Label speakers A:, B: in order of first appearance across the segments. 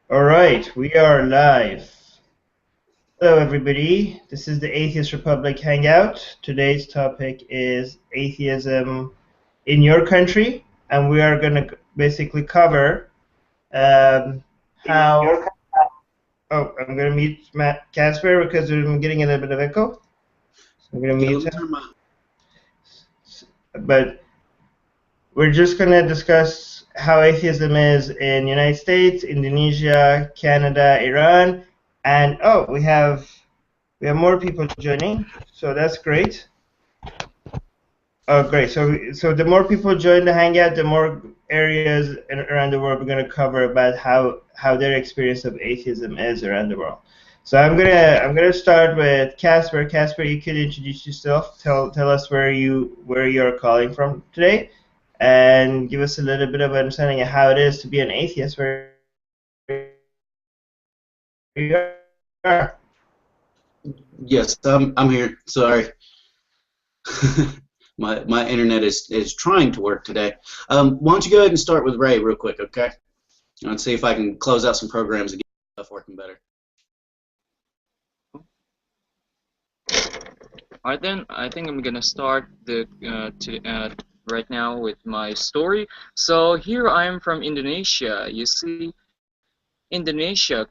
A: All right, we are live. Hello, everybody. This is the Atheist Republic Hangout. Today's topic is atheism in your country, and we are going to basically cover how. Oh, I'm going to mute Matt Casper because I'm getting a little bit of echo. So I'm going to
B: Yeah, let
A: mute
B: me
A: him.
B: turn my.
A: But we're just going to discuss how atheism is in United States, Indonesia, Canada, Iran, and we have more people joining, so that's great. Oh, great. So the more people join the Hangout, the more areas around the world we're going to cover about how their experience of atheism is around the world. So I'm gonna start with Casper. Casper, you could introduce yourself. Tell us where you're calling from today, and give us a little bit of understanding of how it is to be an atheist where you are.
B: Yes, I'm here. Sorry, my internet is trying to work today. Why don't you go ahead and start with Ray real quick, okay? Let's see if I can close out some programs and get stuff working better.
C: Alright then, I think I'm gonna start right now with my story. So here I am from Indonesia. You see, in Indonesia,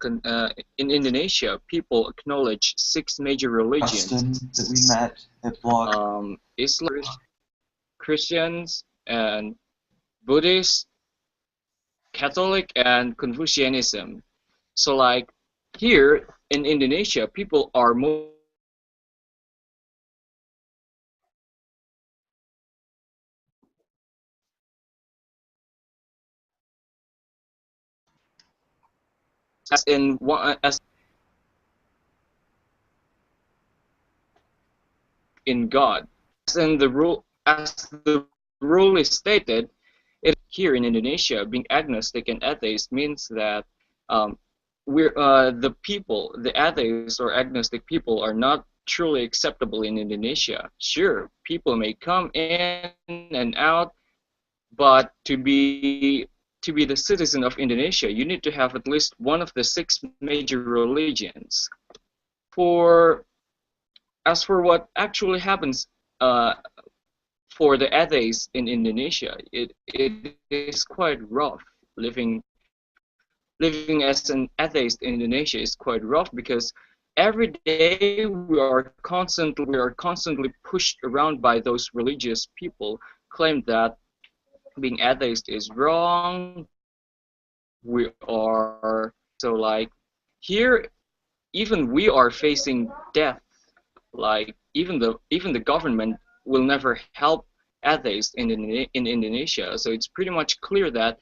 C: people acknowledge six major religions:
D: That we met at blog.
C: Islam, Christians, and Buddhist, Catholic, and Confucianism. So like here in Indonesia, people are more as in God. As the rule is stated, it here in Indonesia, being agnostic and atheist means that the atheists or agnostic people are not truly acceptable in Indonesia. Sure, people may come in and out, but to be the citizen of Indonesia, you need to have at least one of the six major religions. For as for what actually happens uh, for the atheists in Indonesia, it is quite rough. Living as an atheist in Indonesia is quite rough because every day we are constantly pushed around by those religious people claim that being atheist is wrong. We are so like here even we are facing death. Like even the government will never help atheists in Indonesia. So it's pretty much clear that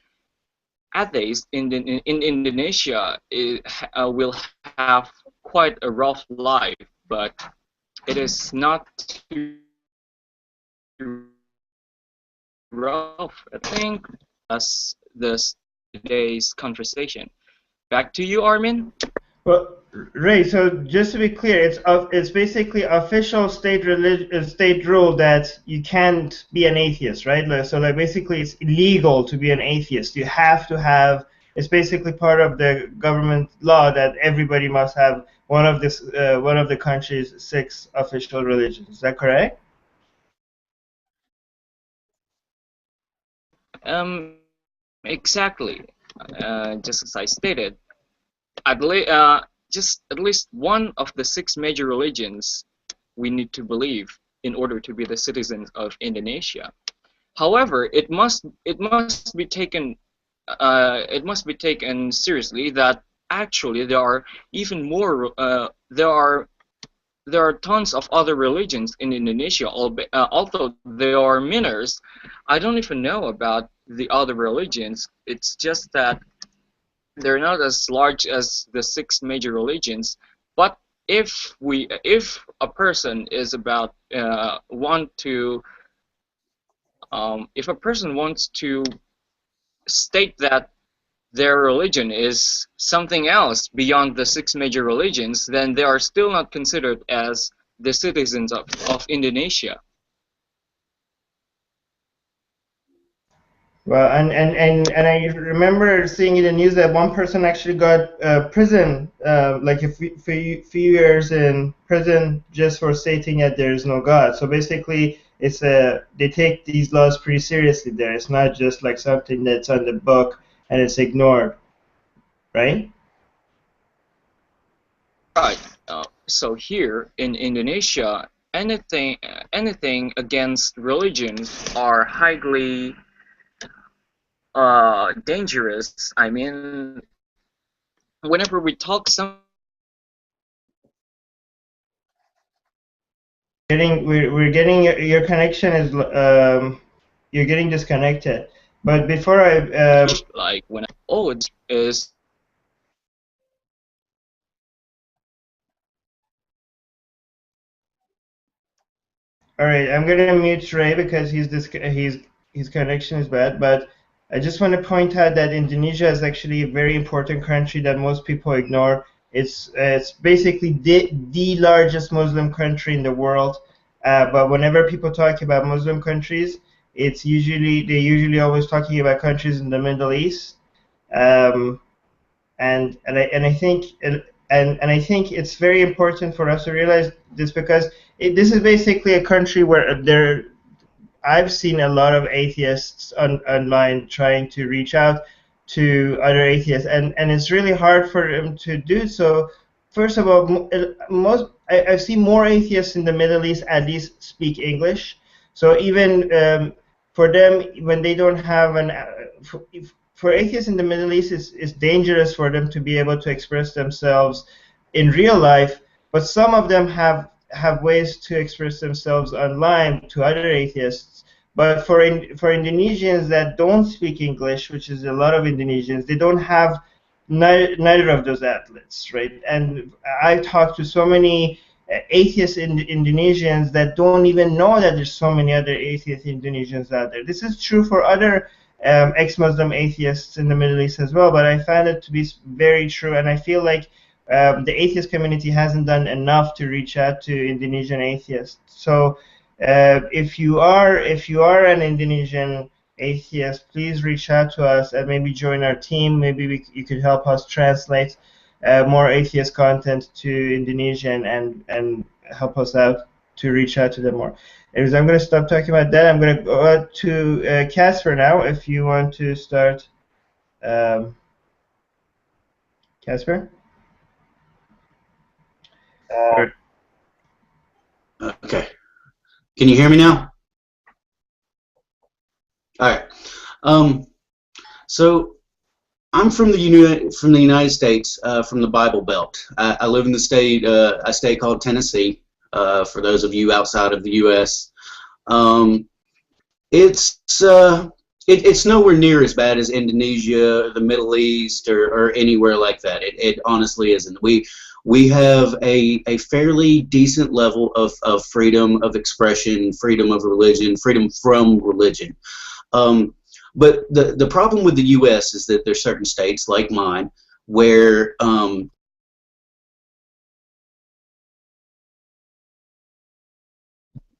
C: atheists in Indonesia will have quite a rough life, but it is not too rough, I think, as this today's conversation. Back to you, Armin.
A: Well, Ray, so just to be clear, it's basically official state rule that you can't be an atheist, right? So like basically it's illegal to be an atheist. You have to have. It's basically part of the government law that everybody must have one of the country's six official religions. Is that correct?
C: Um, exactly. Just as I stated, I believe just at least one of the six major religions we need to believe in order to be the citizens of Indonesia. However, it must be taken seriously that actually there are tons of other religions in Indonesia. Although there are minors, I don't even know about the other religions. It's just that they're not as large as the six major religions. But if a person is about want to if a person wants to state that their religion is something else beyond the six major religions, then they are still not considered as the citizens of Indonesia.
A: Well, and I remember seeing in the news that one person actually got prison, like a few years in prison just for stating that there is no God. So basically, they take these laws pretty seriously there. It's not just like something that's on the book and it's ignored, right?
C: Right. So here in Indonesia, anything against religion are highly dangerous. I mean, whenever we talk some
A: We're getting your connection is you're getting disconnected. But before I
C: like when oh it is
A: all right, I'm gonna mute Ray because his connection is bad. But I just want to point out that Indonesia is actually a very important country that most people ignore. It's basically the largest Muslim country in the world. But whenever people talk about Muslim countries, they're usually always talking about countries in the Middle East. Um, and I think and I think it's very important for us to realize this because this is basically a country where I've seen a lot of atheists online trying to reach out to other atheists, and it's really hard for them to do so. First of all, I've seen more atheists in the Middle East at least speak English. So even for them, when they don't have for atheists in the Middle East, it's dangerous for them to be able to express themselves in real life. But some of them have ways to express themselves online to other atheists. But for Indonesians that don't speak English, which is a lot of Indonesians, they don't have neither of those outlets, right? And I talked to so many atheist Indonesians that don't even know that there's so many other atheist Indonesians out there. This is true for other ex-Muslim atheists in the Middle East as well, but I find it to be very true, and I feel like the atheist community hasn't done enough to reach out to Indonesian atheists. So if you are an Indonesian atheist, please reach out to us and maybe join our team. Maybe you could help us translate more atheist content to Indonesian and help us out to reach out to them more. Anyways, I'm going to stop talking about that. I'm going to go out to Casper now. If you want to start, Casper.
B: Okay. Can you hear me now? All right. So I'm from the United States, from the Bible Belt. I live in the state, a state called Tennessee. For those of you outside of the U.S., it's nowhere near as bad as Indonesia, the Middle East, or anywhere like that. It honestly isn't. We have a fairly decent level of freedom of expression, freedom of religion, freedom from religion. But the problem with the U.S. is that there's certain states like mine where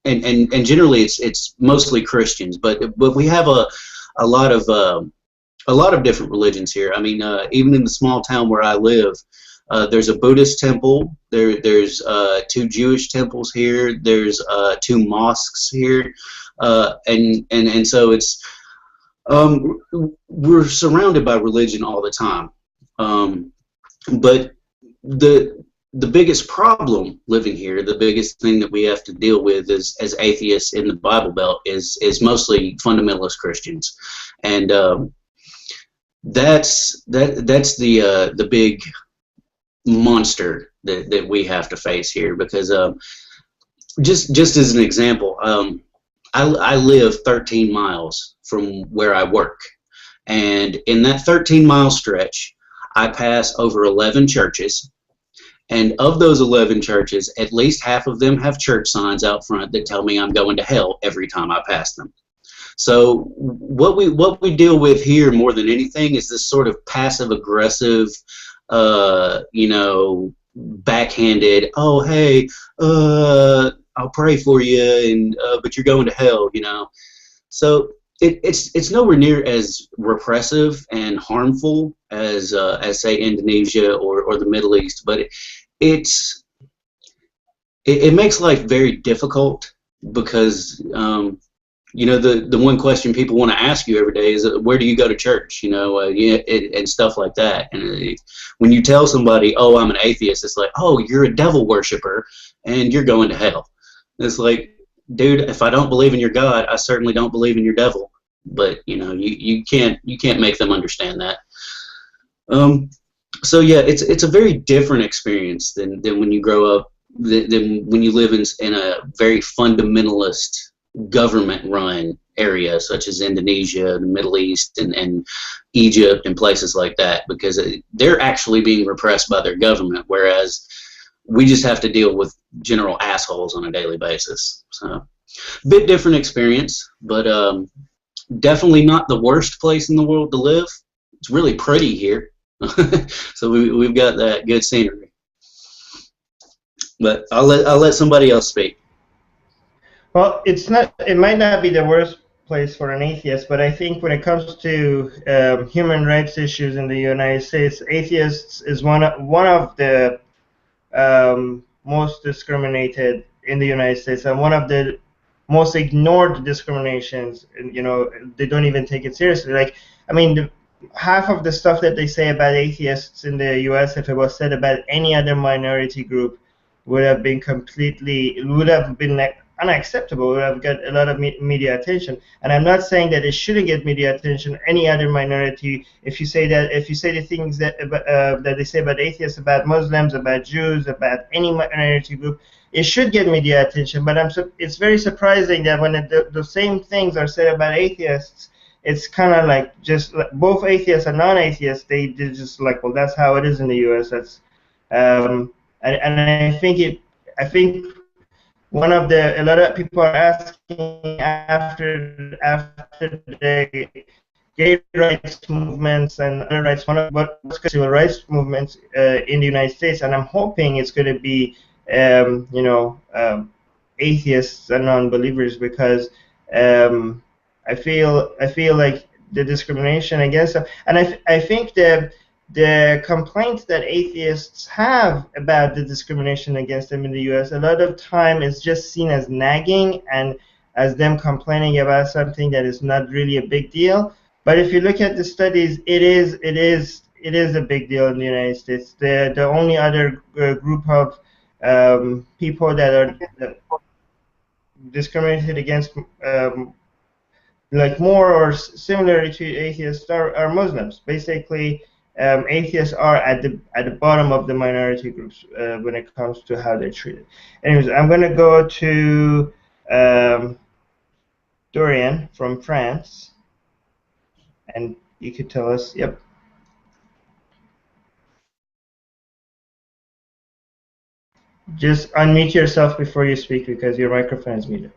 B: and generally it's mostly Christians, but we have a lot of different religions here. I mean, even in the small town where I live, there's a Buddhist temple. There's 2 Jewish temples here. There's 2 mosques here, and so it's we're surrounded by religion all the time. But the biggest problem living here, the biggest thing that we have to deal with as atheists in the Bible Belt is mostly fundamentalist Christians, and that's the big monster that we have to face here. Because just as an example, I live 13 miles from where I work, and in that 13-mile stretch, I pass over 11 churches. And of those 11 churches, at least half of them have church signs out front that tell me I'm going to hell every time I pass them. So what we deal with here more than anything is this sort of passive aggressive, you know, backhanded, oh hey, I'll pray for you, and but you're going to hell, you know. So it's nowhere near as repressive and harmful as say Indonesia or the Middle East, but it's it makes life very difficult because you know, the one question people want to ask you every day is, where do you go to church? You know, and stuff like that. And when you tell somebody, oh, I'm an atheist, it's like, oh, you're a devil worshiper and you're going to hell. It's like, dude, if I don't believe in your God, I certainly don't believe in your devil. But you know, you can't make them understand that. So yeah, it's a very different experience than when you grow up, than when you live in a very fundamentalist government-run area such as Indonesia, the Middle East, and Egypt, and places like that, because they're actually being repressed by their government, whereas we just have to deal with general assholes on a daily basis. So, bit different experience, but definitely not the worst place in the world to live. It's really pretty here, so we've got that good scenery. But I'll let somebody else speak.
A: Well, it's not. It might not be the worst place for an atheist, but I think when it comes to human rights issues in the United States, atheists is one of the most discriminated in the United States, and one of the most ignored discriminations. You know, they don't even take it seriously. Like, I mean, half of the stuff that they say about atheists in the U.S., if it was said about any other minority group, would have been unacceptable. Would have got a lot of media attention. And I'm not saying that it shouldn't get media attention. Any other minority, if you say the things that that they say about atheists, about Muslims, about Jews, about any minority group, it should get media attention. But it's very surprising that when the same things are said about atheists, it's kind of like just like both atheists and non-atheists, they're just like, well, that's how it is in the U.S. That's and I think a lot of people are asking after the gay rights movements and other rights, what's civil rights movements in the United States, and I'm hoping it's going to be atheists and non-believers, because I feel like the discrimination against them, and I think the complaints that atheists have about the discrimination against them in the U.S. a lot of time is just seen as nagging and as them complaining about something that is not really a big deal. But if you look at the studies, it is a big deal in the United States. The only other group of people that are discriminated against, like more or similar to atheists, are Muslims. Basically, atheists are at the bottom of the minority groups when it comes to how they're treated. Anyways, I'm going to go to Dorian from France, and you could tell us. Yep. Just unmute yourself before you speak, because your microphone is muted.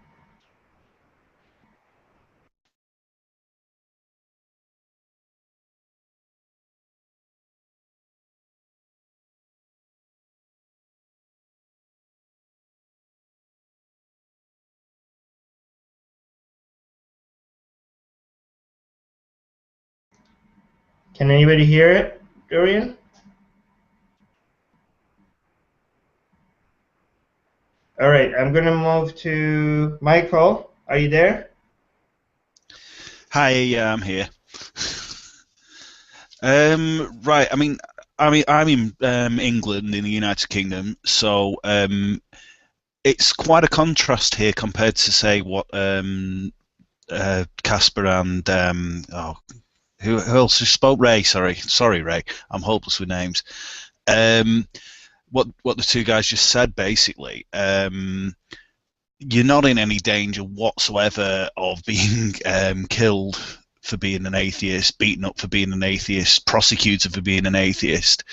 A: Can anybody hear it, Dorian? All right, I'm going to move to Michael. Are you there?
E: Hi, yeah, I'm here. Right, I'm in England, in the United Kingdom, so it's quite a contrast here compared to, say, what Casper and who else spoke? Ray, sorry, Ray. I'm hopeless with names. What the two guys just said, basically. You're not in any danger whatsoever of being killed for being an atheist, beaten up for being an atheist, prosecuted for being an atheist,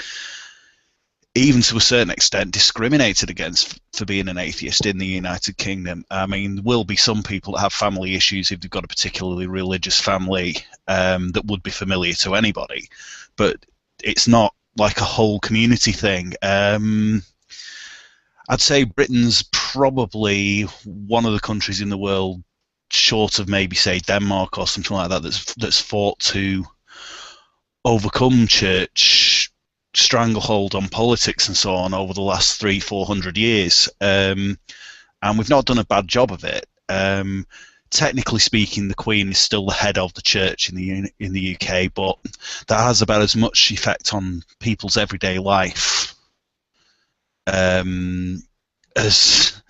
E: even to a certain extent discriminated against for being an atheist in the United Kingdom. I mean, there will be some people that have family issues if they've got a particularly religious family that would be familiar to anybody, but it's not like a whole community thing. I'd say Britain's probably one of the countries in the world short of maybe say Denmark or something like that, that's fought to overcome church stranglehold on politics and so on over the last 300-400 years, and we've not done a bad job of it. Technically speaking, the Queen is still the head of the church in the UK, but that has about as much effect on people's everyday life as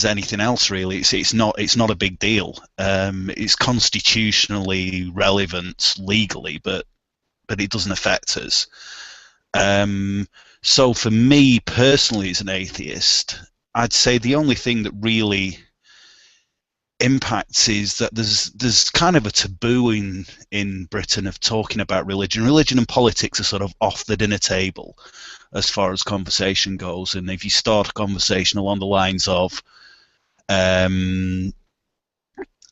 E: anything else, really. It's not a big deal. It's constitutionally relevant legally, but it doesn't affect us. So for me personally, as an atheist, I'd say the only thing that really impacts is that there's kind of a taboo in Britain of talking about religion. Religion and politics are sort of off the dinner table as far as conversation goes. And if you start a conversation along the lines of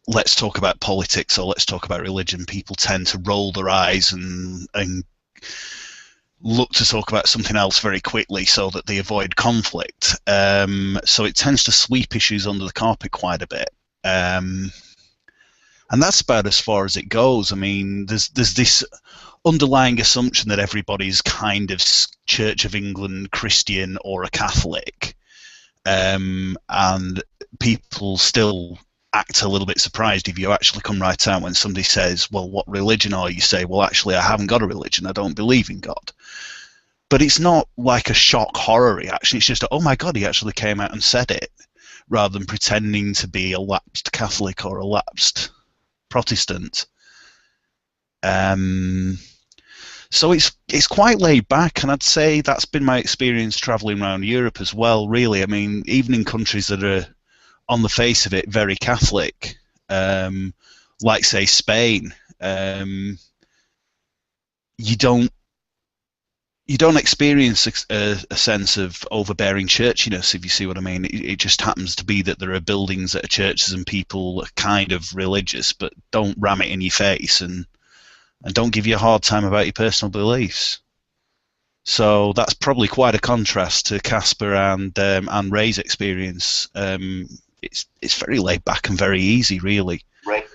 E: let's talk about politics or let's talk about religion, people tend to roll their eyes and look to talk about something else very quickly so that they avoid conflict. So it tends to sweep issues under the carpet quite a bit. And that's about as far as it goes. I mean, there's this underlying assumption that everybody's kind of Church of England Christian or a Catholic, and people still act a little bit surprised if you actually come right out when somebody says, well, what religion are you? Say, well, actually, I haven't got a religion. I don't believe in God. But it's not like a shock horror reaction. It's just, oh my God, he actually came out and said it, rather than pretending to be a lapsed Catholic or a lapsed Protestant. So it's quite laid back, and I'd say that's been my experience travelling around Europe as well, really. I mean, even in countries that are, on the face of it, very Catholic, like, say, Spain, you don't experience a sense of overbearing churchiness, if you see what I mean. It just happens to be that there are buildings that are churches and people are kind of religious, but don't ram it in your face and don't give you a hard time about your personal beliefs. So that's probably quite a contrast to Casper and Ray's experience. It's very laid back and very easy, really.
B: Right.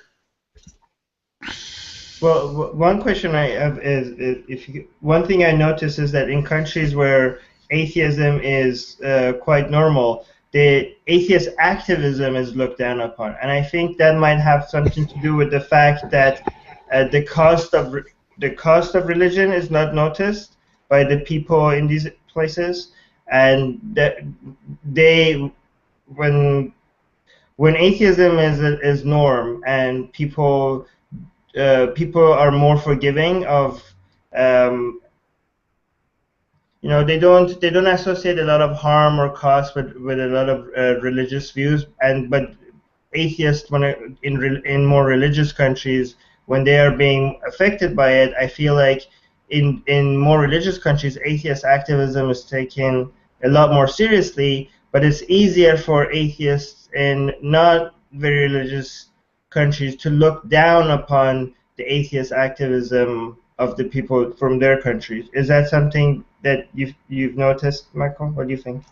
A: Well, one question I have is one thing I notice is that in countries where atheism is quite normal, the atheist activism is looked down upon, and I think that might have something to do with the fact that the cost of religion is not noticed by the people in these places, and that when atheism is norm and people are more forgiving of, they don't associate a lot of harm or cost with a lot of religious views, but atheists, in more religious countries, when they are being affected by it, I feel like in more religious countries, atheist activism is taken a lot more seriously, but it's easier for atheists in not very religious countries to look down upon the atheist activism of the people from their countries. Is that something that you've noticed, Michael? What do you think?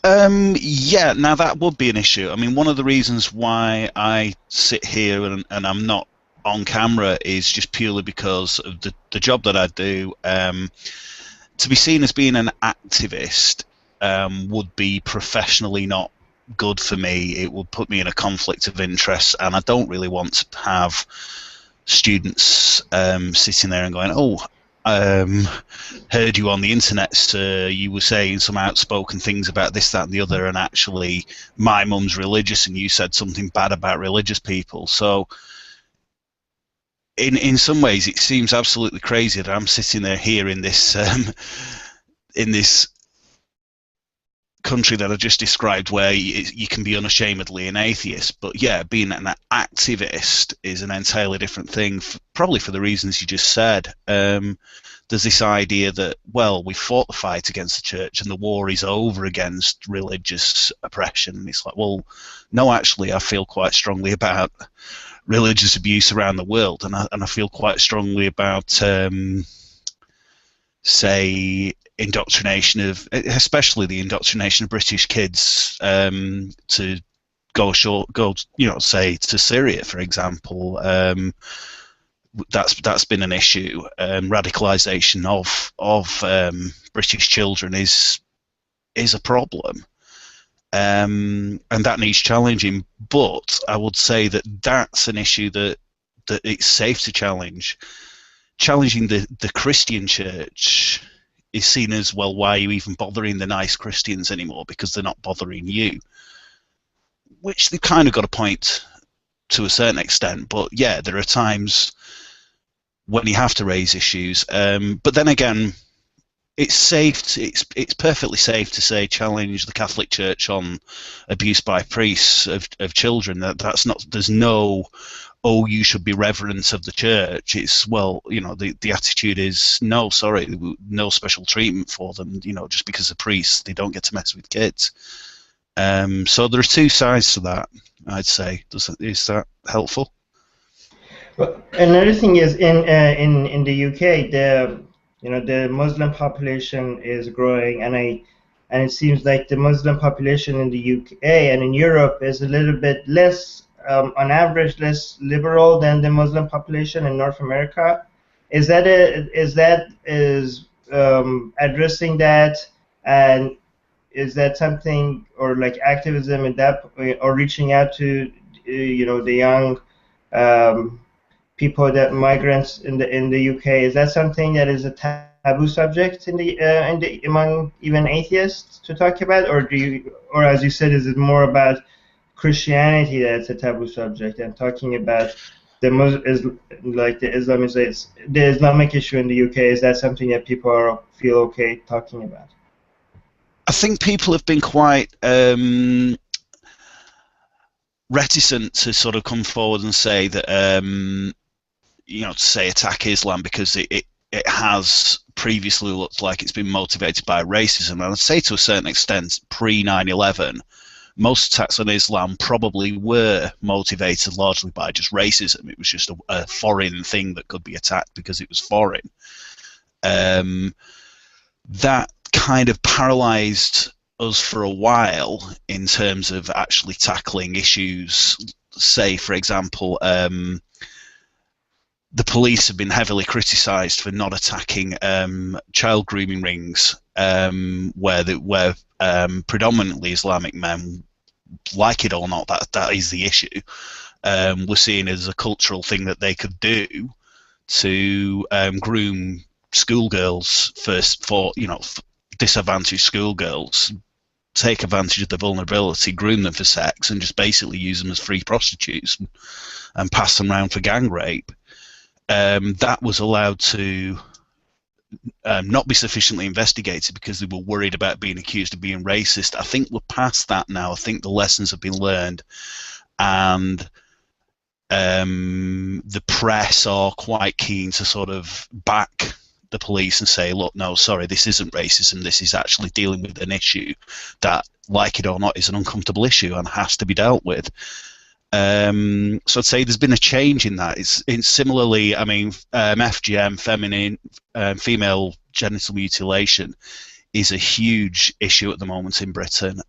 E: Yeah, now that would be an issue. I mean, one of the reasons why I sit here and I'm not on camera is just purely because of the job that I do. To be seen as being an activist would be professionally not good for me. It would put me in a conflict of interest, and I don't really want to have students sitting there and going, oh, heard you on the internet, sir, you were saying some outspoken things about this, that and the other, and actually my mum's religious and you said something bad about religious people. So in some ways it seems absolutely crazy that I'm sitting there here in this country that I just described, where you can be unashamedly an atheist. But yeah, being an activist is an entirely different thing, probably for the reasons you just said. There's this idea that, well, we fought the fight against the church and the war is over against religious oppression. And it's like, well, no, actually, I feel quite strongly about religious abuse around the world, and I feel quite strongly about, say, indoctrination of, especially the indoctrination of British kids to go say to Syria, for example. That's been an issue. Radicalisation of British children is a problem, and that needs challenging. But I would say that that's an issue that it's safe to challenge. Challenging the Christian church is seen as, well, why are you even bothering the nice Christians anymore? Because they're not bothering you. Which they've kind of got a point to a certain extent. But yeah, there are times when you have to raise issues. But then again, it's safe. It's perfectly safe to say challenge the Catholic Church on abuse by priests of children. That's not. There's no, oh, you should be reverent of the church. It's, well, the attitude is, no, sorry, no special treatment for them. Just because they're priests, they don't get to mess with kids. So there are two sides to that, I'd say. Is that helpful?
A: Well, another thing is in the UK, the Muslim population is growing, and it seems like the Muslim population in the UK and in Europe is a little bit less, on average, less liberal than the Muslim population in North America. Is addressing that, and is that something, or like activism in that, or reaching out to the young people, that migrants in the UK, is that something that is a taboo subject among even atheists to talk about, or as you said, is it more about Christianity that's a taboo subject, and talking about the Islamic issue in the UK, is that something that people feel okay talking about?
E: I think people have been quite reticent to sort of come forward and say that, to say attack Islam, because it has previously looked like it's been motivated by racism. And I'd say to a certain extent, pre 9/11, most attacks on Islam probably were motivated largely by just racism. It was just a foreign thing that could be attacked because it was foreign. That kind of paralyzed us for a while in terms of actually tackling issues. Say, for example, the police have been heavily criticised for not attacking child grooming rings, where predominantly Islamic men, like it or not, that is the issue. We're seeing it as a cultural thing that they could do to groom schoolgirls for disadvantaged schoolgirls, take advantage of the vulnerability, groom them for sex, and just basically use them as free prostitutes and pass them around for gang rape. That was allowed to not be sufficiently investigated because they were worried about being accused of being racist. I think we're past that now. I think the lessons have been learned, and the press are quite keen to sort of back the police and say, look, no, sorry, this isn't racism, this is actually dealing with an issue that, like it or not, is an uncomfortable issue and has to be dealt with. So I'd say there's been a change in that. It's similarly, I mean, FGM, female genital mutilation, is a huge issue at the moment in Britain.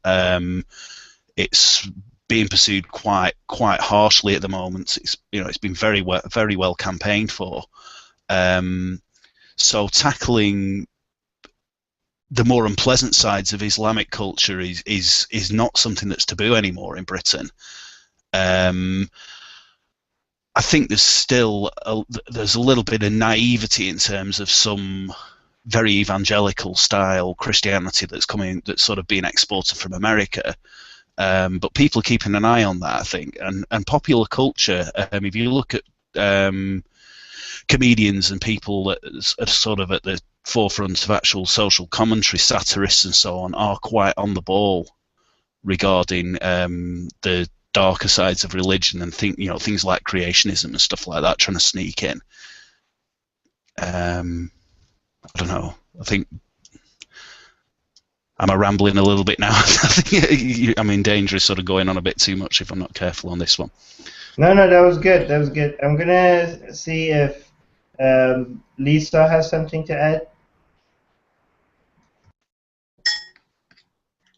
E: It's being pursued quite harshly at the moment. It's been very well campaigned for. So tackling the more unpleasant sides of Islamic culture is not something that's taboo anymore in Britain. I think there's still there's a little bit of naivety in terms of some very evangelical style Christianity that's sort of being exported from America. But people are keeping an eye on that, I think, and popular culture. If you look at comedians and people that are sort of at the forefront of actual social commentary, satirists and so on, are quite on the ball regarding the darker sides of religion and things like creationism and stuff like that, trying to sneak in. I don't know. I think, am I rambling a little bit now? I think I'm in danger of sort of going on a bit too much if I'm not careful on this one.
A: No, that was good. That was good. I'm gonna see if Lisa has something to add.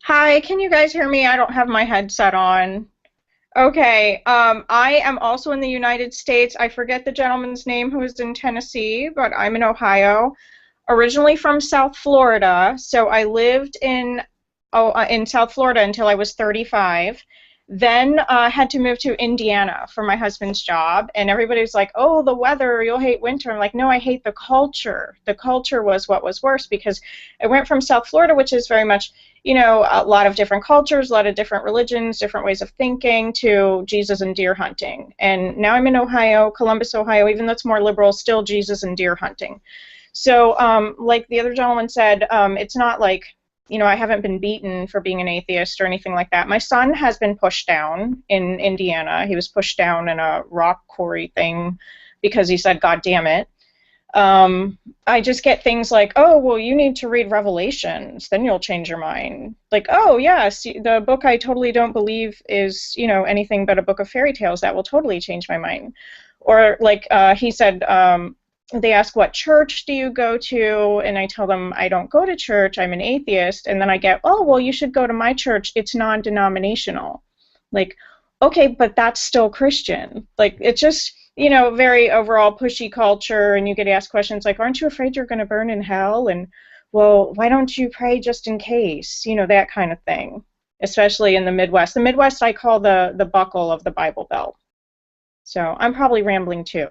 F: Hi, can you guys hear me? I don't have my headset on. Okay, I am also in the United States. I forget the gentleman's name who is in Tennessee, but I'm in Ohio. Originally from South Florida, so I lived in South Florida until I was 35. Then had to move to Indiana for my husband's job, and everybody was like, "Oh, the weather, you'll hate winter." I'm like, "No, I hate the culture." The culture was what was worse because I went from South Florida, which is very much, you know, a lot of different cultures, a lot of different religions, different ways of thinking, to Jesus and deer hunting. And now I'm in Ohio, Columbus, Ohio, even though it's more liberal, still Jesus and deer hunting. So, like the other gentleman said, it's not like, you know, I haven't been beaten for being an atheist or anything like that. My son has been pushed down in Indiana. He was pushed down in a rock quarry thing because he said, "God damn it." I just get things like, "Oh, well, you need to read Revelations, then you'll change your mind." Like, "Oh, yes, the book I totally don't believe is, you know, anything but a book of fairy tales. That will totally change my mind." Or like he said, they ask, "What church do you go to?" And I tell them I don't go to church, I'm an atheist. And then I get, "Oh, well, you should go to my church, it's non-denominational." Like, okay, but that's still Christian. Like, it's just, you know, very overall pushy culture, and you get asked questions like, "Aren't you afraid you're going to burn in hell?" And, "Well, why don't you pray just in case?" You know, that kind of thing, especially in the Midwest. The Midwest I call the buckle of the Bible Belt. So I'm probably rambling too.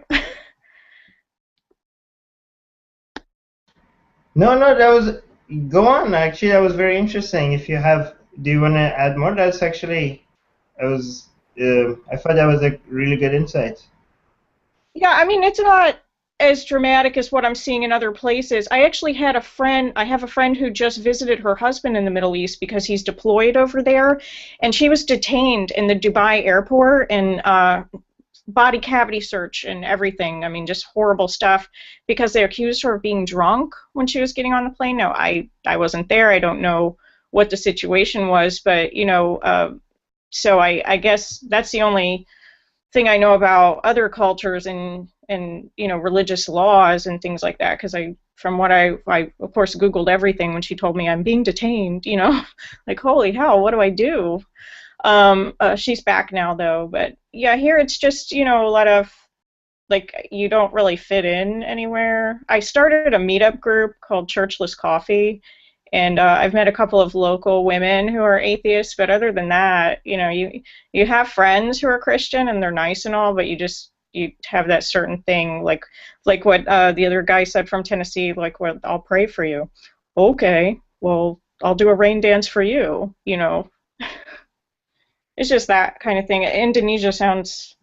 A: No, no, that was, go on. Actually, that was very interesting. If you have, do you want to add more? That's actually, I was, I thought that was a really good insight.
F: Yeah, I mean, it's not as dramatic as what I'm seeing in other places. I actually had a friend, I have a friend who just visited her husband in the Middle East because he's deployed over there, and she was detained in the Dubai airport and body cavity search and everything. I mean, just horrible stuff because they accused her of being drunk when she was getting on the plane. No, I wasn't there. I don't know what the situation was, but, you know, so I guess that's the only thing I know about other cultures and you know, religious laws and things like that, because from what I of course Googled everything when she told me I'm being detained, you know, like, holy hell, what do I do? She's back now though, but yeah, here it's just, you know, a lot of, like, you don't really fit in anywhere. I started a meetup group called Churchless Coffee, and I've met a couple of local women who are atheists, but other than that, you know, you have friends who are Christian and they're nice and all, but you have that certain thing, like what the other guy said from Tennessee, like, "Well, I'll pray for you." Okay, well, I'll do a rain dance for you, you know. It's just that kind of thing. Indonesia sounds,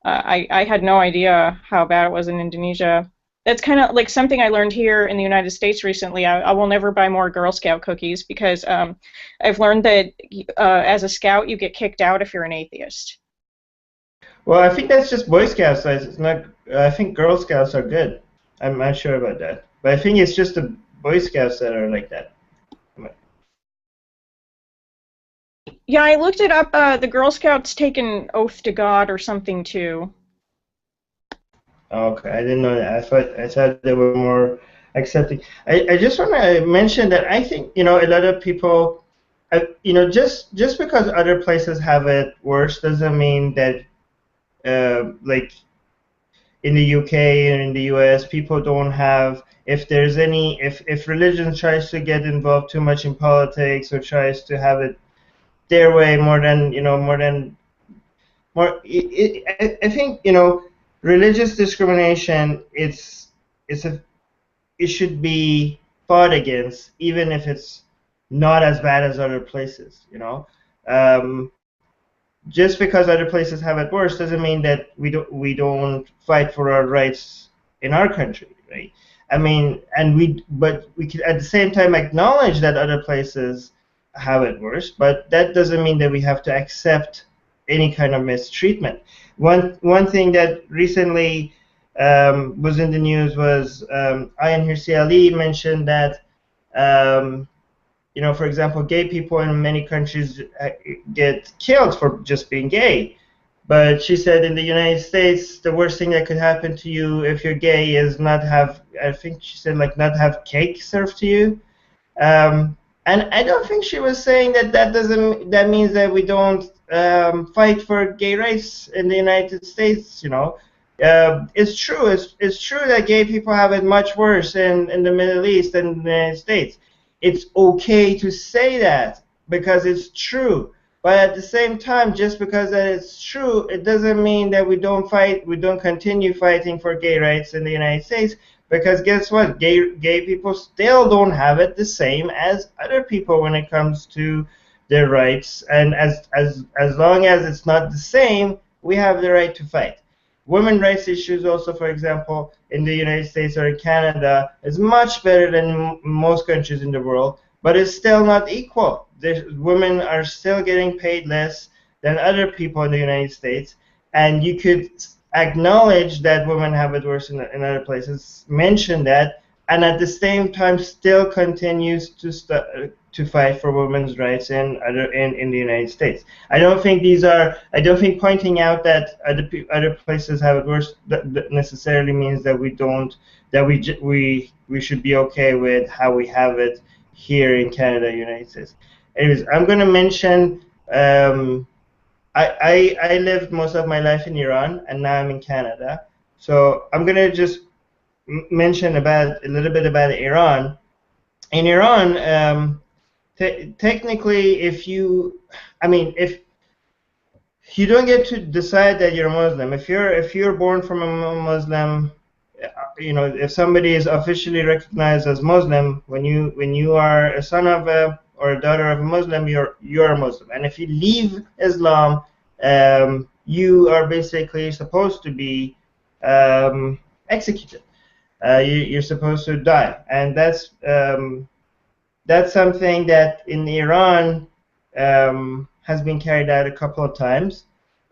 F: I had no idea how bad it was in Indonesia. That's kind of like something I learned here in the United States recently. I will never buy more Girl Scout cookies because I've learned that as a Scout you get kicked out if you're an atheist.
A: Well, I think that's just Boy Scouts. It's not. I think Girl Scouts are good. I'm not sure about that, but I think it's just the Boy Scouts that are like that.
F: Yeah, I looked it up. The Girl Scouts take an oath to God or something too.
A: Okay, I didn't know that. I thought they were more accepting. I just want to mention that I think, you know, a lot of people, you know, just because other places have it worse doesn't mean that like in the UK and in the US people don't have, if there's any, if religion tries to get involved too much in politics or tries to have it their way more than, you know, I think, you know, religious discrimination, it should be fought against, even if it's not as bad as other places, you know. Just because other places have it worse doesn't mean that we don't fight for our rights in our country, right? I mean, but we can at the same time acknowledge that other places have it worse, but that doesn't mean that we have to accept any kind of mistreatment. One thing that recently was in the news was Ayan Hirsi Ali mentioned that you know, for example, gay people in many countries get killed for just being gay. But she said in the United States, the worst thing that could happen to you if you're gay is not have, I think she said, like, not have cake served to you. And I don't think she was saying that that means that we don't fight for gay rights in the United States. It's true. It's true that gay people have it much worse in the Middle East than in the United States. It's okay to say that because it's true. But at the same time, just because that it's true, it doesn't mean that we don't continue fighting for gay rights in the United States. Because guess what? Gay people still don't have it the same as other people when it comes to their rights. And as long as it's not the same, we have the right to fight. Women's rights issues also, for example, in the United States or in Canada, is much better than most countries in the world, but it's still not equal. Women are still getting paid less than other people in the United States, and you could acknowledge that women have it worse in other places, mention that, and at the same time still continues to fight for women's rights in the United States. I don't think pointing out that other places have it worse that necessarily means that we should be okay with how we have it here in Canada, United States. Anyways, I'm going to mention. I lived most of my life in Iran, and now I'm in Canada. So I'm going to just mention a little bit about Iran. In Iran, technically, if you don't get to decide that you're a Muslim. If you're born from a Muslim, if somebody is officially recognized as Muslim, when you are a son of or a daughter of a Muslim, you're a Muslim. And if you leave Islam, you are basically supposed to be executed. You're supposed to die, and that's something that in Iran has been carried out a couple of times.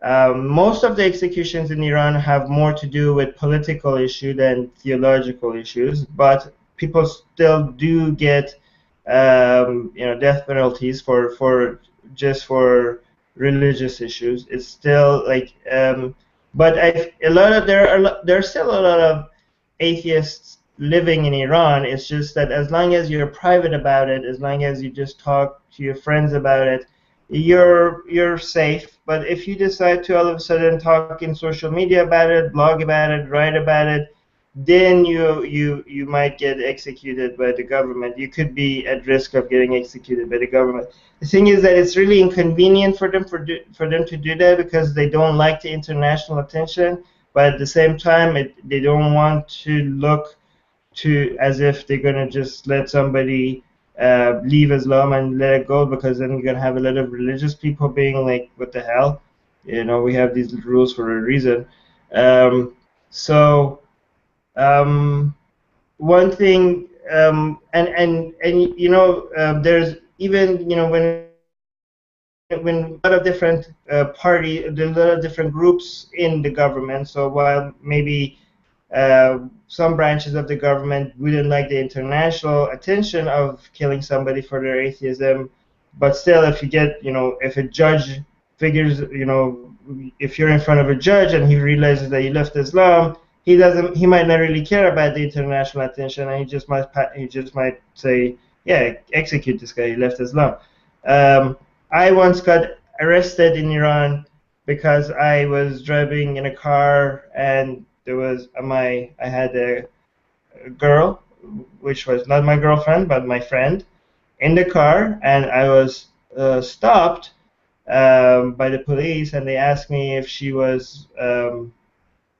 A: Most of the executions in Iran have more to do with political issue than theological issues, but people still do get death penalties for religious issues. It's still like, but there are still a lot of atheists living in Iran. It's just that as long as you're private about it, as long as you just talk to your friends about it, you're safe. But if you decide to all of a sudden talk in social media about it, blog about it, write about it, then you might get executed by the government. You could be at risk of getting executed by the government. The thing is that it's really inconvenient for them to do that because they don't like the international attention, but at the same time they don't want to look as if they're gonna just let somebody leave Islam and let it go, because then you're gonna have a lot of religious people being like, what the hell? We have these rules for a reason. One thing, there's even when a lot of different there's a lot of different groups in the government. So while maybe some branches of the government wouldn't like the international attention of killing somebody for their atheism, but still, if you get, if a judge figures, if you're in front of a judge and he realizes that you left Islam, he might not really care about the international attention, and he just might say, yeah, execute this guy, he left Islam. I once got arrested in Iran because I was driving in a car and I had a girl, which was not my girlfriend but my friend, in the car, and I was stopped by the police, and they asked me if she was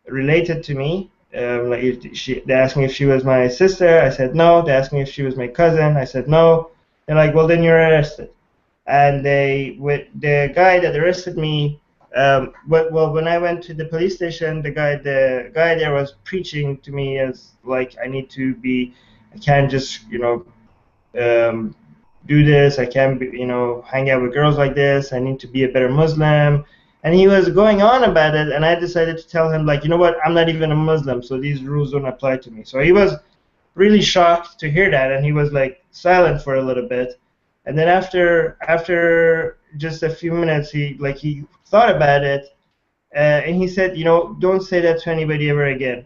A: related to me. They asked me if she was my sister. I said no. They asked me if she was my cousin. I said no. They're like, well, then you're arrested. And the guy that arrested me, when I went to the police station, the guy there was preaching to me as like, I can't just do this. I can't hang out with girls like this. I need to be a better Muslim. And he was going on about it, and I decided to tell him, like, you know what, I'm not even a Muslim, so these rules don't apply to me. So he was really shocked to hear that, and he was like silent for a little bit. And then after just a few minutes, he thought about it, and he said, don't say that to anybody ever again,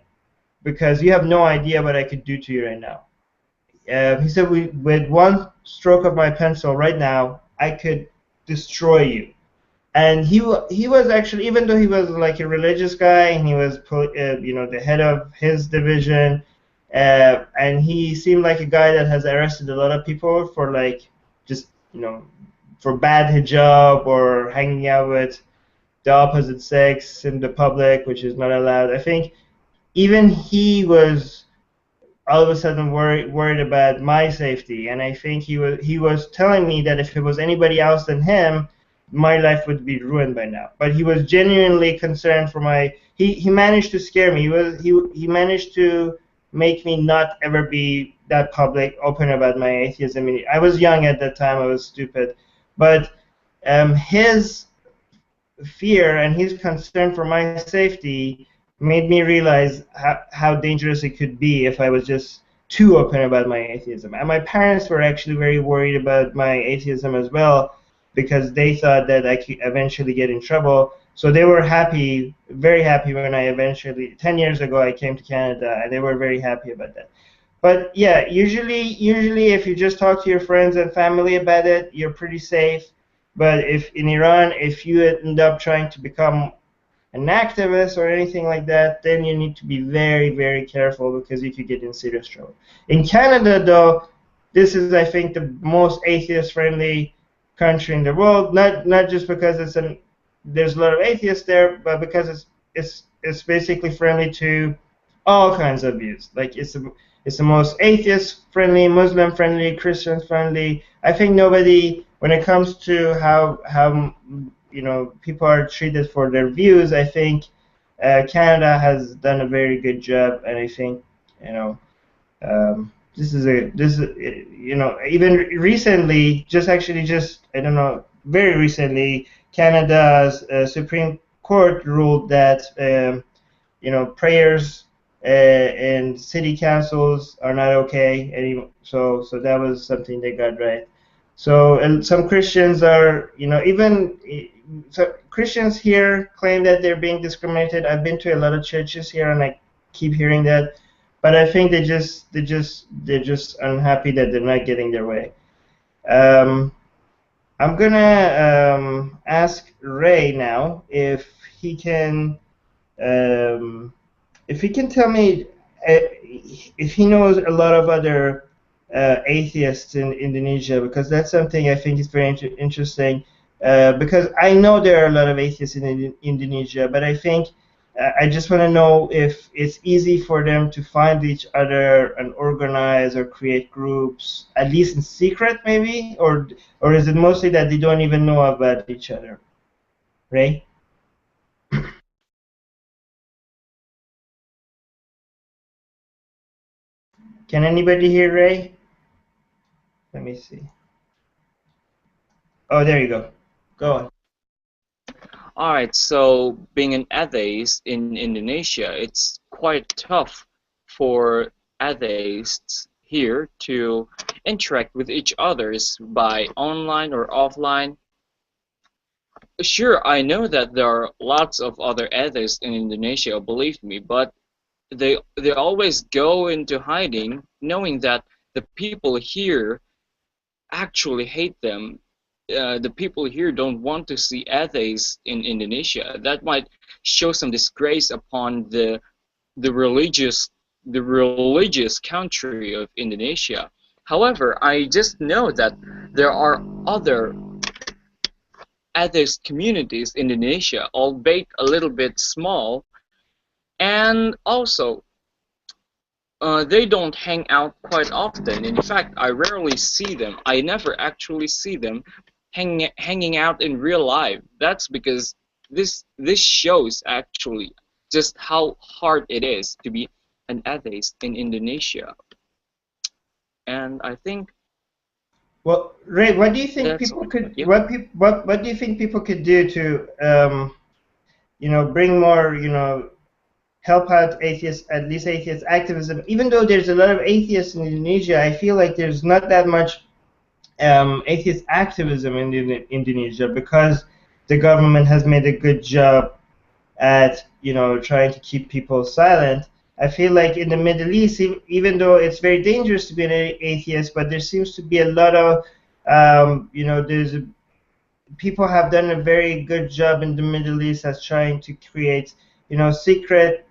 A: because you have no idea what I could do to you right now. He said, with one stroke of my pencil right now, I could destroy you. And he was actually, even though he was like a religious guy and he was the head of his division, and he seemed like a guy that has arrested a lot of people for like just for bad hijab or hanging out with the opposite sex in the public, which is not allowed. I think even he was all of a sudden worried about my safety, and I think he was telling me that if it was anybody else than him, my life would be ruined by now. But he was genuinely concerned for my. He managed to scare me. He managed to make me not ever be that open about my atheism. I was young at that time. I was stupid, but his fear and his concern for my safety made me realize how dangerous it could be if I was just too open about my atheism. And my parents were actually very worried about my atheism as well, because they thought that I could eventually get in trouble. So they were happy, very happy when I eventually, 10 years ago, I came to Canada, and they were very happy about that. But yeah, usually if you just talk to your friends and family about it, you're pretty safe. But if in Iran, if you end up trying to become an activist or anything like that, then you need to be very, very careful, because you could get in serious trouble. In Canada, though, this is, I think, the most atheist-friendly country in the world. Not just because there's a lot of atheists there, but because it's basically friendly to all kinds of views. Like it's the most atheist-friendly, Muslim-friendly, Christian-friendly. I think nobody, when it comes to how people are treated for their views, I think Canada has done a very good job, and I think this is even recently, just I don't know, very recently, Canada's Supreme Court ruled that prayers in city councils are not okay anymore. So that was something they got right. So, and some Christians are, so Christians here claim that they're being discriminated. I've been to a lot of churches here, and I keep hearing that, but I think they're just unhappy that they're not getting their way. I'm gonna ask Ray now if he can tell me if he knows a lot of other atheists in Indonesia, because that's something I think is very interesting. Because I know there are a lot of atheists in Indonesia, but I think I just want to know if it's easy for them to find each other and organize or create groups, at least in secret, maybe, or is it mostly that they don't even know about each other? Ray? Can anybody hear Ray? Let me see. Oh, there you go. Go on.
C: Alright, so being an atheist in Indonesia, it's quite tough for atheists here to interact with each other by online or offline. Sure, I know that there are lots of other atheists in Indonesia, believe me, but they always go into hiding, knowing that the people here actually hate them. The people here don't want to see atheists in Indonesia. That might show some disgrace upon the religious country of Indonesia. However, I just know that there are other atheist communities in Indonesia, albeit a little bit small, and also they don't hang out quite often. In fact, I rarely see them. I never actually see them hanging out in real life. That's because this shows actually just how hard it is to be an atheist in Indonesia. And I think.
A: Well, Ray, what do you think people could? Yeah. What do you think people could do to, bring more, help out atheists, at least atheist activism? Even though there's a lot of atheists in Indonesia, I feel like there's not that much atheist activism in Indonesia, because the government has made a good job at trying to keep people silent. I feel like in the Middle East, even though it's very dangerous to be an atheist, but there seems to be a lot of people have done a very good job in the Middle East as trying to create, secret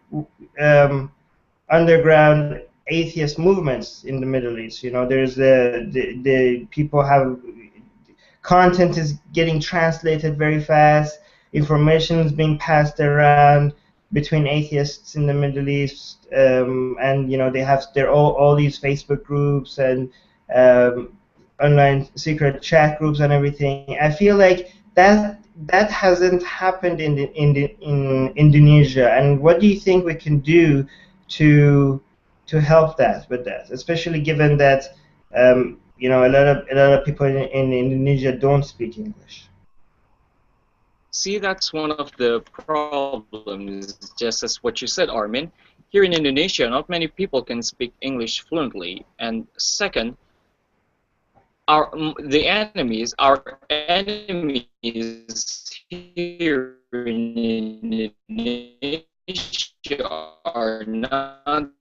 A: underground atheist movements in the Middle East. There's the people have content is getting translated very fast. Information is being passed around between atheists in the Middle East, and they have all these Facebook groups and online secret chat groups and everything. I feel like that hasn't happened in Indonesia. And what do you think we can do to help with that, especially given that a lot of people in Indonesia don't speak English?
C: See, that's one of the problems, just as what you said, Armin. Here in Indonesia, not many people can speak English fluently. And second, our enemies here in Indonesia are not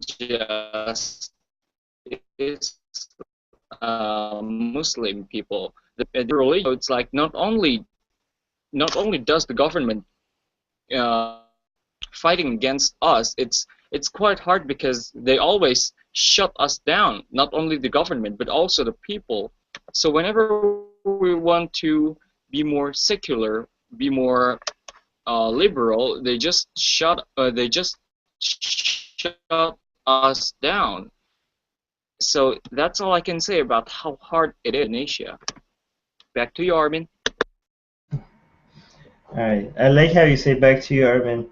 C: just Muslim people. The religion, it's like not only does the government fighting against us, it's quite hard because they always shut us down. Not only the government, but also the people. So whenever we want to be more secular, be more liberal, they just shut us down. So that's all I can say about how hard it is in Asia. Back to you, Armin.
A: All right, I like how you say "back to you, Armin,"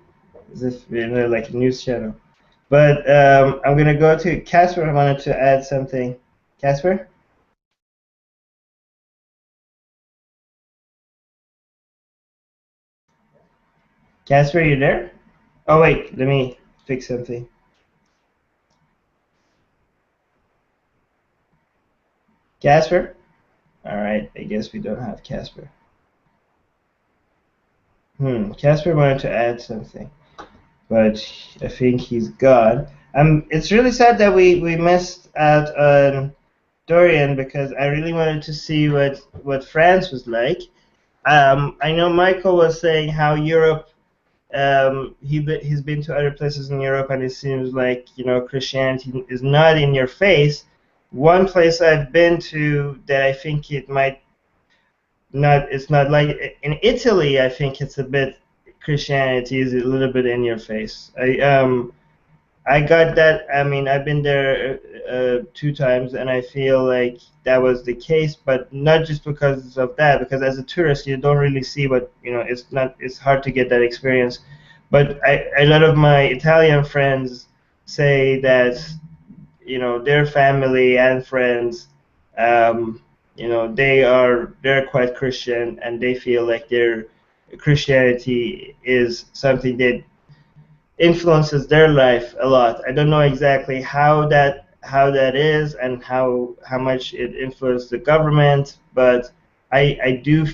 A: as if like a news channel. But I'm gonna go to Casper. I wanted to add something. Casper? Casper, you there? Oh wait, let me fix something. Casper? All right, I guess we don't have Casper. Casper wanted to add something, but I think he's gone. It's really sad that we missed out on Dorian, because I really wanted to see what France was like. I know Michael was saying how Europe, he's been to other places in Europe, and it seems like Christianity is not in your face. One place I've been to that I think it might not, it's not like in Italy. I think it's a bit, Christianity is a little bit in your face. I got that. I mean, I've been there 2 times, and I feel like that was the case, but not just because of that. Because as a tourist, you don't really see what It's hard to get that experience. But a lot of my Italian friends say that their family and friends, they're quite Christian, and they feel like their Christianity is something that influences their life a lot. I don't know exactly how that is, and how much it influenced the government, but I do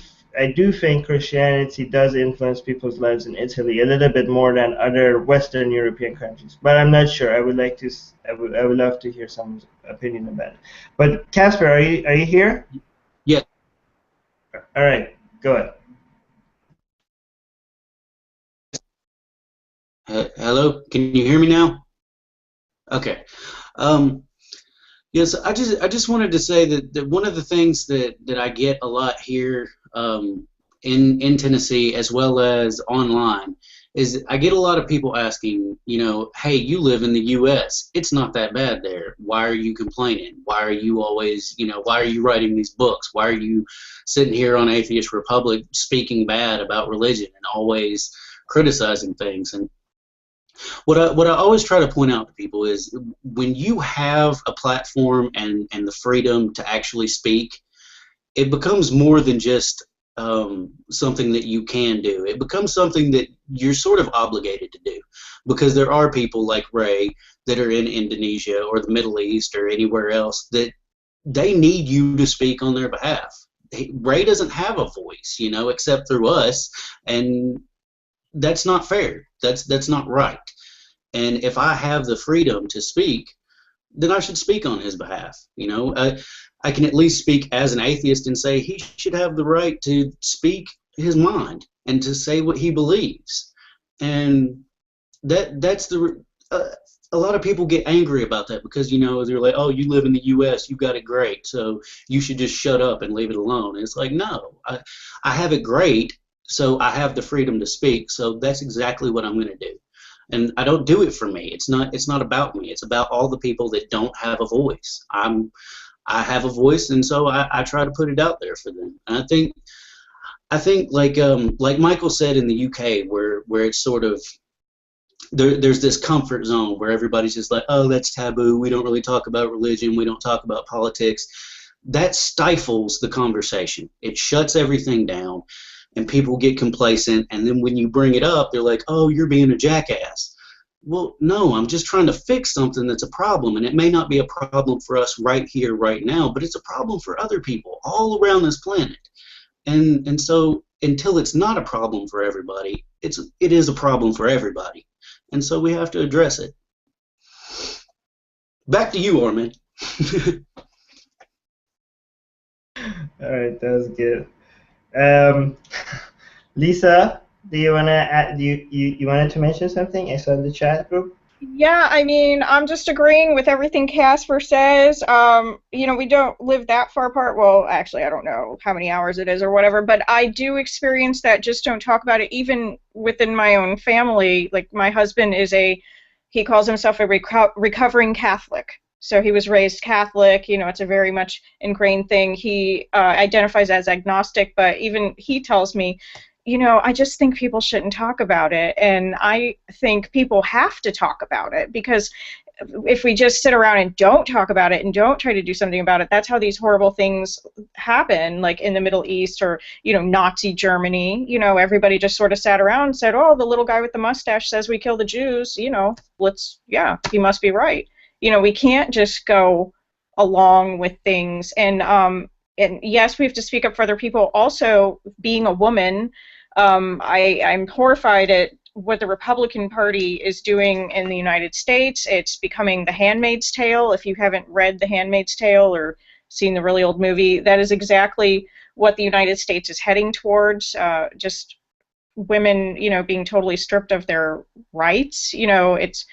A: think Christianity does influence people's lives in Italy a little bit more than other Western European countries. But I'm not sure. I would love to hear someone's opinion about it. But Casper, are you here?
B: Yeah.
A: All right, go ahead.
B: Hello, can you hear me now? Okay. Yes, I just wanted to say that one of the things that I get a lot here in Tennessee, as well as online, is I get a lot of people asking, hey, you live in the U.S. It's not that bad there. Why are you complaining? Why are you always, why are you writing these books? Why are you sitting here on Atheist Republic speaking bad about religion and always criticizing things? And what I always try to point out to people is, when you have a platform and the freedom to actually speak, it becomes more than just something that you can do. It becomes something that you're sort of obligated to do, because there are people like Ray that are in Indonesia or the Middle East or anywhere else that they need you to speak on their behalf. Ray doesn't have a voice, except through us, and that's not fair. That's not right. And if I have the freedom to speak, then I should speak on his behalf. I can at least speak as an atheist and say he should have the right to speak his mind and to say what he believes. And that's the a lot of people get angry about that because, you know, they're like, oh, you live in the U.S., you got it great, so you should just shut up and leave it alone. And it's like, no, I have it great, so I have the freedom to speak, so that's exactly what I'm going to do. And I don't do it for me. It's not about me. It's about all the people that don't have a voice. I have a voice, and so I try to put it out there for them. And I think like Michael said in the UK, where it's sort of there's this comfort zone where everybody's just like, oh, that's taboo. We don't really talk about religion. We don't talk about politics. That stifles the conversation. It shuts everything down, and people get complacent. And then when you bring it up, they're like, oh, you're being a jackass. Well, no, I'm just trying to fix something that's a problem, and it may not be a problem for us right here, right now, but it's a problem for other people all around this planet. And so until it's not a problem for everybody, it is a problem for everybody. And so we have to address it. Back to you, Armin.
A: All right, that was good. Lisa, do you wanna add, you wanted to mention something? I saw in the chat group.
F: Yeah, I mean, I'm just agreeing with everything Casper says. You know, we don't live that far apart. Well, actually, I don't know how many hours it is or whatever, but I do experience that. Just don't talk about it, even within my own family. Like, my husband is he calls himself a recovering Catholic. So he was raised Catholic. You know, it's a very much ingrained thing. He identifies as agnostic, but even he tells me, you know, I just think people shouldn't talk about it, and I think people have to talk about it, because if we just sit around and don't talk about it and don't try to do something about it, that's how these horrible things happen, like in the Middle East or, you know, Nazi Germany. You know, everybody just sort of sat around and said, oh, the little guy with the mustache says we kill the Jews, you know, yeah, he must be right. You know, we can't just go along with things, and yes, we have to speak up for other people. Also, being a woman, I'm horrified at what the Republican Party is doing in the United States. It's becoming The Handmaid's Tale. If you haven't read The Handmaid's Tale or seen the really old movie, that is exactly what the United States is heading towards. Just women, you know, being totally stripped of their rights. You know, it's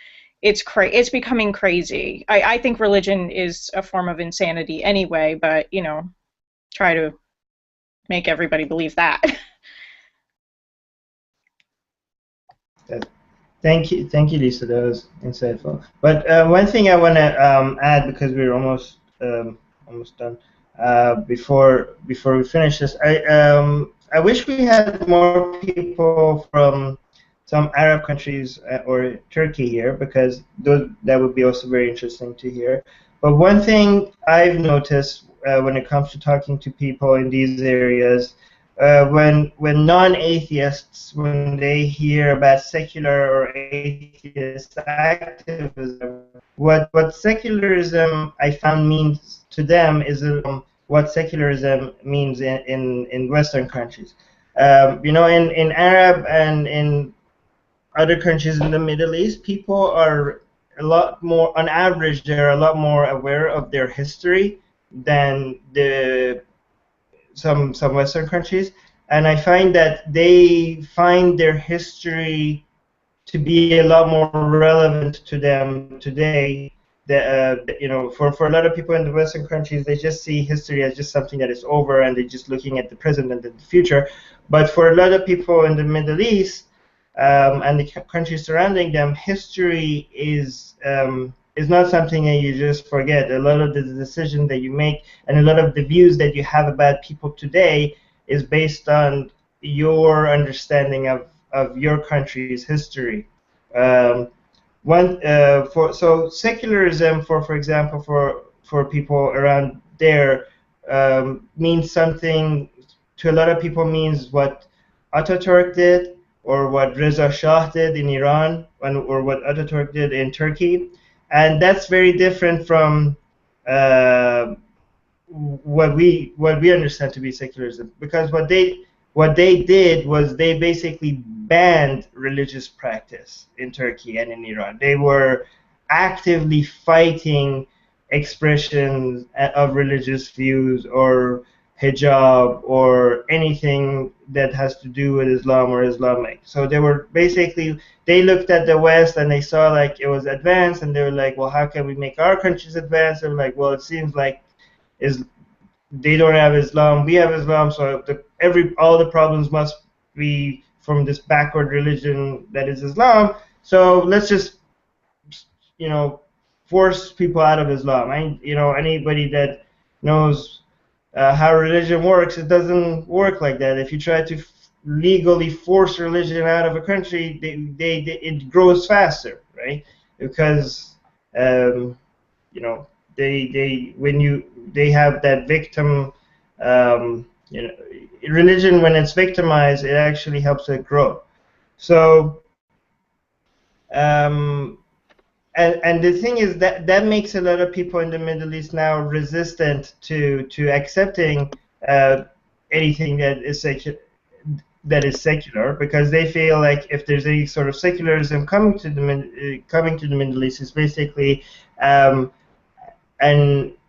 F: becoming crazy. I think religion is a form of insanity anyway, but, you know, try to make everybody believe that.
A: Thank you, Lisa. That was insightful. But one thing I want to add, because we're almost done, before we finish this, I wish we had more people from some Arab countries or Turkey here, because that would be also very interesting to hear. But one thing I've noticed when it comes to talking to people in these areas, when non-atheists, when they hear about secular or atheist activism, what secularism I found means to them is what secularism means in Western countries. You know, in Arab and in other countries in the Middle East, people are a lot more, on average, they're a lot more aware of their history than some Western countries, and I find that they find their history to be a lot more relevant to them today. You know, for a lot of people in the Western countries, they just see history as just something that is over, and they're just looking at the present and the future. But for a lot of people in the Middle East and the countries surrounding them, history is not something that you just forget. A lot of the decisions that you make and a lot of the views that you have about people today is based on your understanding of your country's history. So secularism, for example, for people around there, means something to a lot of people, means what Ataturk did, or what Reza Shah did in Iran, or what Ataturk did in Turkey. And that's very different from what we understand to be secularism, because what they did was they basically banned religious practice in Turkey and in Iran. They were actively fighting expressions of religious views or hijab or anything that has to do with Islam or Islamic. So they were basically, they looked at the West and they saw like it was advanced, and they were like, well, how can we make our countries advanced? They were like, well, it seems like is they don't have Islam, we have Islam, so all the problems must be from this backward religion that is Islam. So let's just, you know, force people out of Islam. Anybody that knows how religion works, it doesn't work like that. If you try to legally force religion out of a country, it grows faster, right? Because they have that victim, religion, when it's victimized, it actually helps it grow. So and the thing is that makes a lot of people in the Middle East now resistant to accepting anything that is secular, because they feel like if there's any sort of secularism coming to the Middle East, it's basically an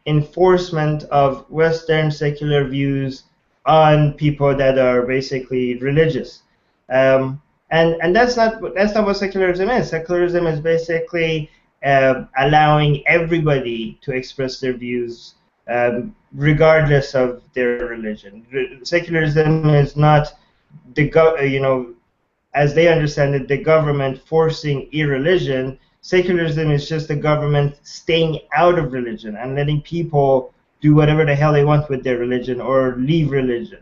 A: enforcement of Western secular views on people that are basically religious. And that's not what secularism is. Secularism is basically allowing everybody to express their views regardless of their religion. Secularism is not as they understand it, the government forcing irreligion. Secularism is just the government staying out of religion and letting people do whatever the hell they want with their religion or leave religion.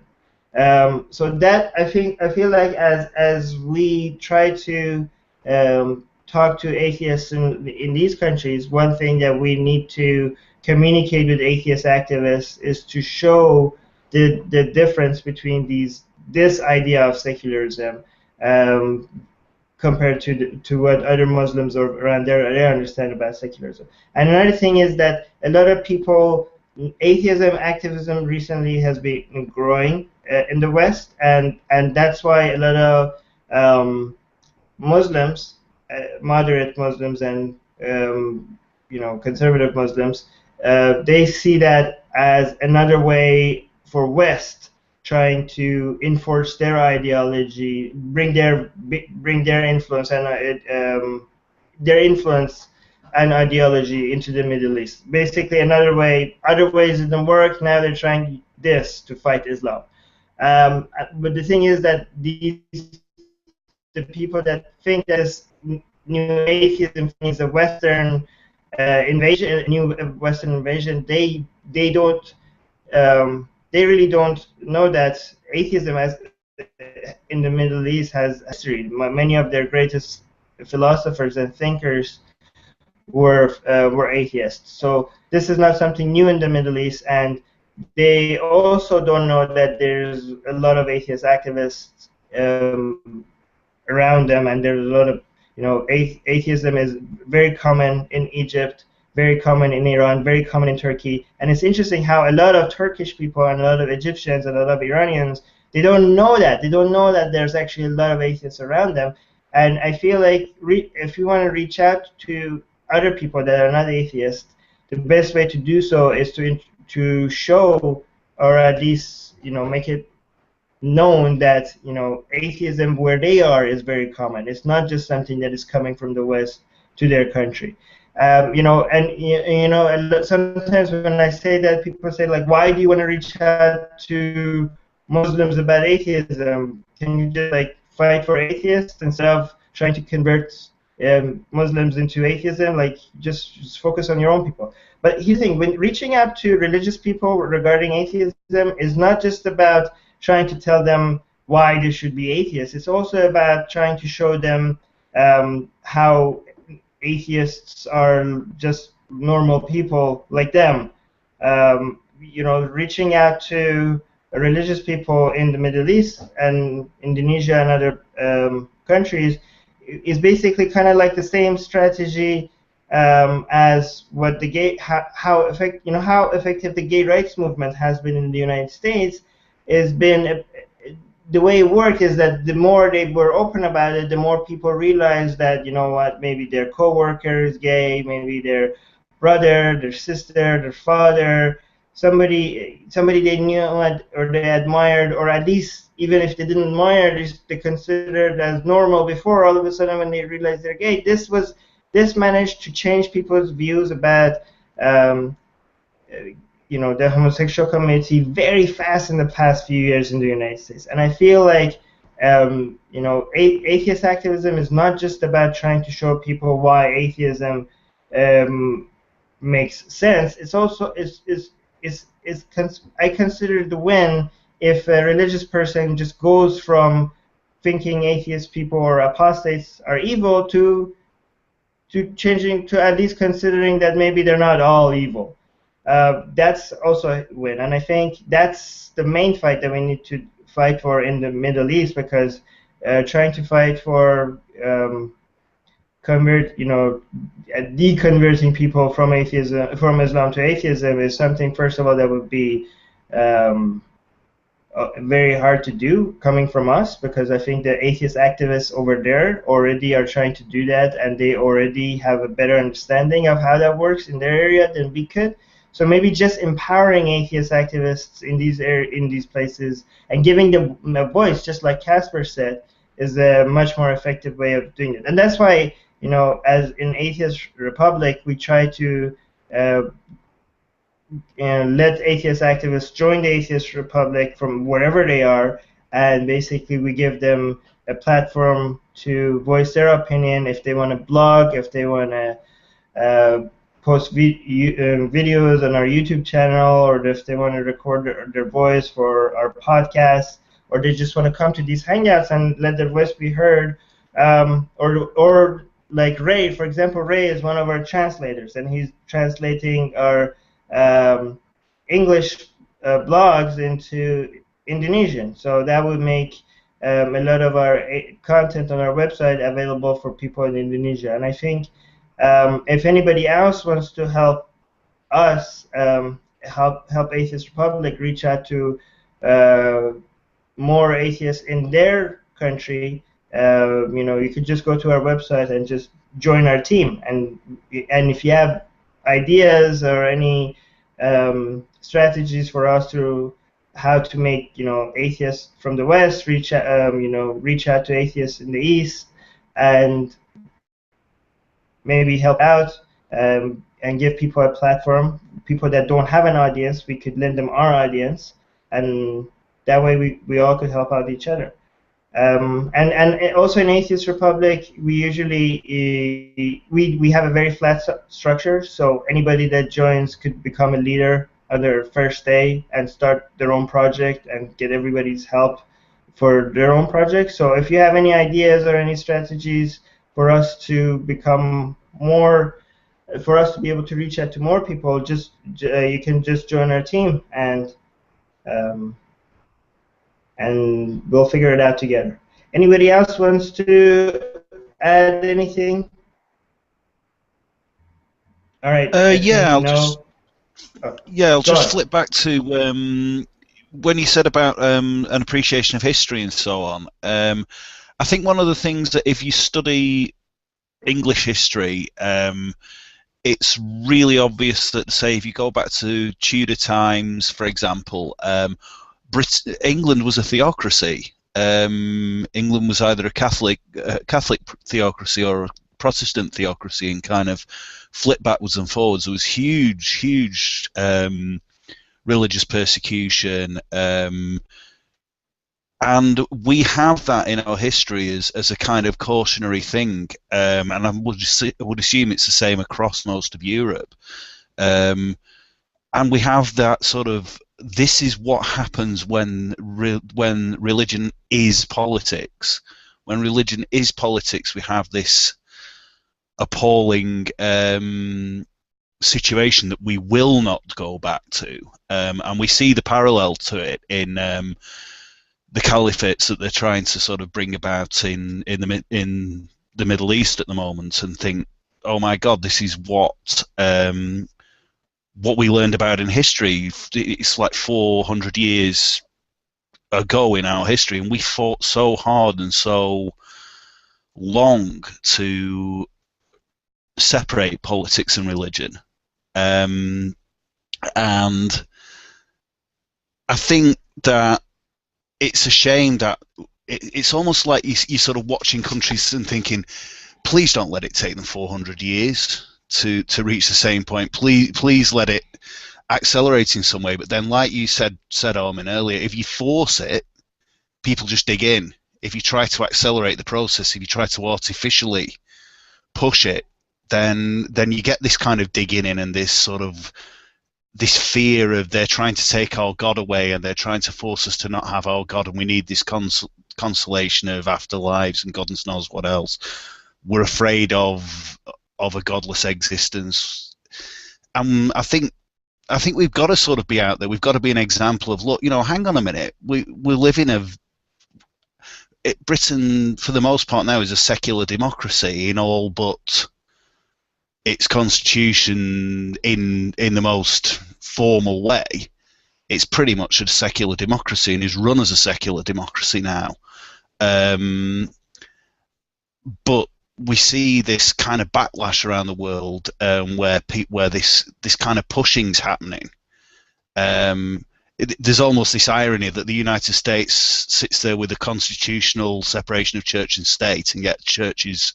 A: So that I feel like as we try to talk to atheists in these countries, one thing that we need to communicate with atheist activists is to show the difference between this idea of secularism compared to what other Muslims around there they understand about secularism. And another thing is that a lot of people, atheism activism recently has been growing in the West, and that's why a lot of Muslims, moderate Muslims and conservative Muslims, they see that as another way for West trying to enforce their ideology, bring their influence and ideology into the Middle East. Basically, other ways it didn't work. Now they're trying this to fight Islam. But the thing is that the people that think that this new atheism means a Western invasion, a new Western invasion, they don't. They really don't know that atheism in the Middle East has history. Many of their greatest philosophers and thinkers were atheists. So this is not something new in the Middle East, and they also don't know that there's a lot of atheist activists around them, and there's a lot of atheism is very common in Egypt, very common in Iran, very common in Turkey. And it's interesting how a lot of Turkish people and a lot of Egyptians and a lot of Iranians, they don't know that. They don't know that there's actually a lot of atheists around them. And I feel like if you want to reach out to other people that are not atheists, the best way to do so is to show, or at least make it known that atheism where they are is very common. It's not just something that is coming from the West to their country. Sometimes when I say that, people say like, why do you want to reach out to Muslims about atheism? Can you just like fight for atheists instead of trying to convert Muslims into atheism? Like just focus on your own people. But here's the thing: when reaching out to religious people regarding atheism is not just about trying to tell them why they should be atheists. It's also about trying to show them how atheists are just normal people like them. Reaching out to religious people in the Middle East and Indonesia and other countries is basically kind of like the same strategy as what how effective the gay rights movement has been in the United States. The way it worked is that the more they were open about it, the more people realized that maybe their coworker is gay, maybe their brother, their sister, their father, somebody they knew or they admired, or at least even if they didn't admire, they considered as normal before. All of a sudden, when they realized they're gay, this managed to change people's views about um, the homosexual community very fast in the past few years in the United States. And I feel like atheist activism is not just about trying to show people why atheism makes sense. It's also I consider the win if a religious person just goes from thinking atheist people or apostates are evil to changing to at least considering that maybe they're not all evil. That's also a win, and I think that's the main fight that we need to fight for in the Middle East, because trying to fight for deconverting people from Islam to atheism is something, first of all, that would be very hard to do coming from us, because I think the atheist activists over there already are trying to do that, and they already have a better understanding of how that works in their area than we could. So maybe just empowering atheist activists in these places and giving them a voice, just like Casper said, is a much more effective way of doing it. And that's why, as in Atheist Republic, we try to let atheist activists join the Atheist Republic from wherever they are, and basically we give them a platform to voice their opinion. If they want to blog, if they want to post videos on our YouTube channel, or if they want to record their voice for our podcast, or they just want to come to these hangouts and let their voice be heard, or like Ray, for example. Ray is one of our translators, and he's translating our English blogs into Indonesian. So that would make a lot of our content on our website available for people in Indonesia. And I think if anybody else wants to help us, help Atheist Republic reach out to more atheists in their country, you could just go to our website and just join our team. And if you have ideas or any strategies for us to how to make atheists from the West reach out to atheists in the East, and maybe help out and give people a platform, people that don't have an audience, we could lend them our audience, and that way we all could help out each other. And also in Atheist Republic, we usually we have a very flat structure, so anybody that joins could become a leader on their first day and start their own project and get everybody's help for their own project. So if you have any ideas or any strategies for us to become more, for us to be able to reach out to more people, just you can just join our team, and we'll figure it out together. Anybody else wants to add anything? All right.
E: I'll just flip back to when you said about an appreciation of history and so on. I think one of the things that if you study English history, it's really obvious that, say, if you go back to Tudor times, for example, England was a theocracy. England was either a Catholic theocracy or a Protestant theocracy, and kind of flipped backwards and forwards. There was huge religious persecution, and we have that in our history as a kind of cautionary thing, and I would assume it's the same across most of Europe. And we have that sort of, this is what happens when religion is politics. When religion is politics, we have this appalling situation that we will not go back to, and we see the parallel to it in the caliphates that they're trying to sort of bring about in the Middle East at the moment, and think, oh my God, this is what we learned about in history. It's like 400 years ago in our history, and we fought so hard and so long to separate politics and religion. And I think that it's a shame that it's almost like you're sort of watching countries and thinking, please don't let it take them 400 years to reach the same point. Please let it accelerate in some way. But then, like you said, Armin, earlier, if you force it, people just dig in. If you try to accelerate the process, if you try to artificially push it, then you get this kind of digging in and this sort of this fear of they're trying to take our God away and they're trying to force us to not have our God, and we need this consolation of afterlives and God knows what else. We're afraid of a godless existence. I think we've got to sort of be out there. We've got to be an example of, look, hang on a minute. We live in Britain, for the most part now, is a secular democracy in all but its constitution in the most formal way. It's pretty much a secular democracy and is run as a secular democracy now. But we see this kind of backlash around the world where this kind of pushing's happening. There's almost this irony that the United States sits there with a constitutional separation of church and state, and yet church is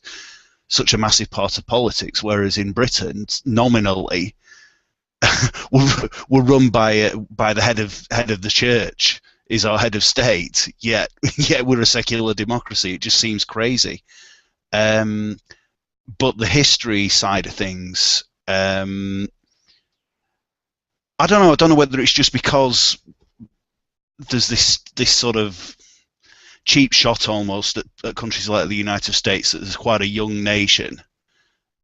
E: such a massive part of politics, whereas in Britain, nominally, we're run by the head of the church is our head of state. Yet we're a secular democracy. It just seems crazy. But the history side of things, I don't know whether it's just because there's this sort of cheap shot almost at countries like the United States that there's quite a young nation,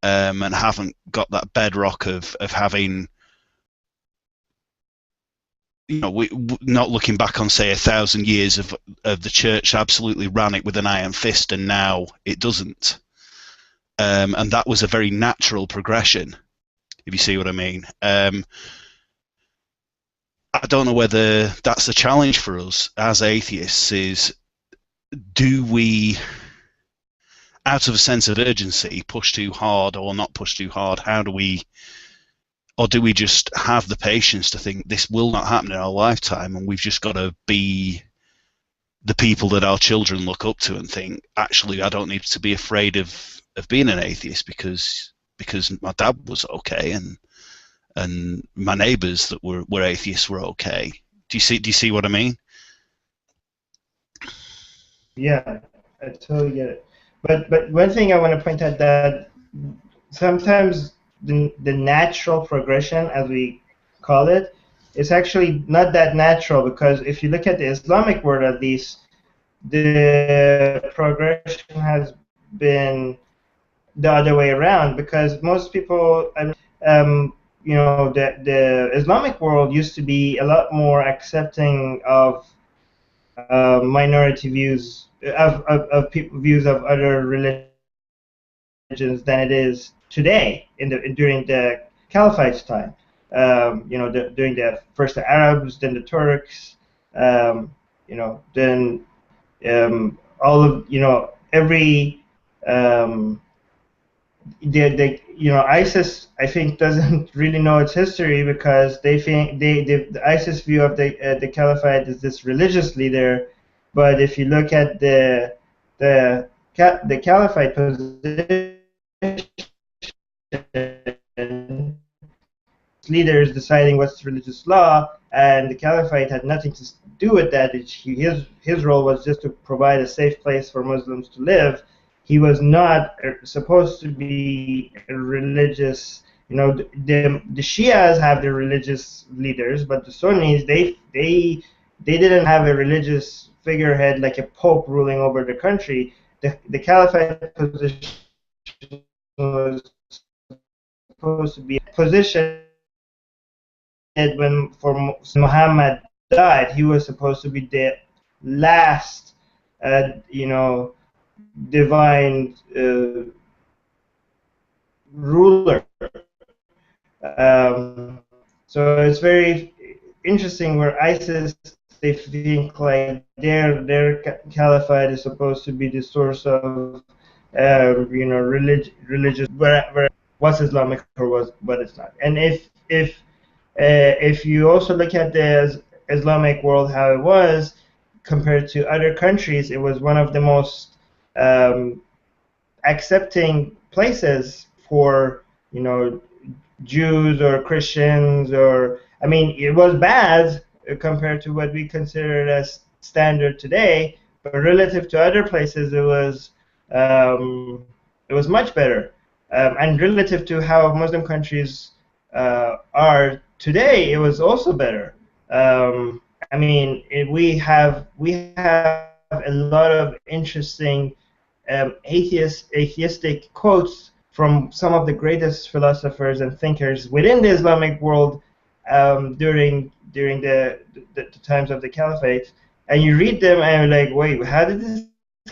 E: and haven't got that bedrock of having, not looking back on, say, 1,000 years of the church absolutely ran it with an iron fist, and now it doesn't. And that was a very natural progression, if you see what I mean. I don't know whether that's the challenge for us as atheists, is do we, out of a sense of urgency, push too hard or not push too hard? How do we, or do we just have the patience to think this will not happen in our lifetime, and we've just got to be the people that our children look up to and think, actually, I don't need to be afraid of being an atheist because my dad was okay and my neighbours that were atheists were okay. Do you see what I mean?
A: Yeah, I totally get it. But one thing I want to point out, that sometimes the natural progression, as we call it, is actually not that natural, because if you look at the Islamic world, at least, the progression has been the other way around, because most people, the Islamic world used to be a lot more accepting of minority views, of views of other religions than it is today during the Caliphate's time. During the first the Arabs, then the Turks, then all of every ISIS, I think, doesn't really know its history, because they think the ISIS view of the Caliphate is this religious leader. But if you look at the Caliphate position, leaders deciding what's religious law, and the Caliphate had nothing to do with that. His role was just to provide a safe place for Muslims to live. He was not supposed to be a religious. The Shias have their religious leaders, but the Sunnis, they didn't have a religious figurehead like a pope ruling over the country. The Caliphate position was supposed to be a position when Muhammad died. He was supposed to be the last, divine ruler. So it's very interesting where ISIS, they think like their caliphate is supposed to be the source of religious. what's Islamic or what it's not. And if you also look at the Islamic world, how it was compared to other countries, it was one of the most accepting places for, you know, Jews or Christians, or I mean, it was bad compared to what we consider as standard today, but relative to other places, it was much better. And relative to how Muslim countries are today, it was also better. I mean, we have a lot of interesting atheistic quotes from some of the greatest philosophers and thinkers within the Islamic world during the times of the Caliphate, and you read them and you're like, wait, how did this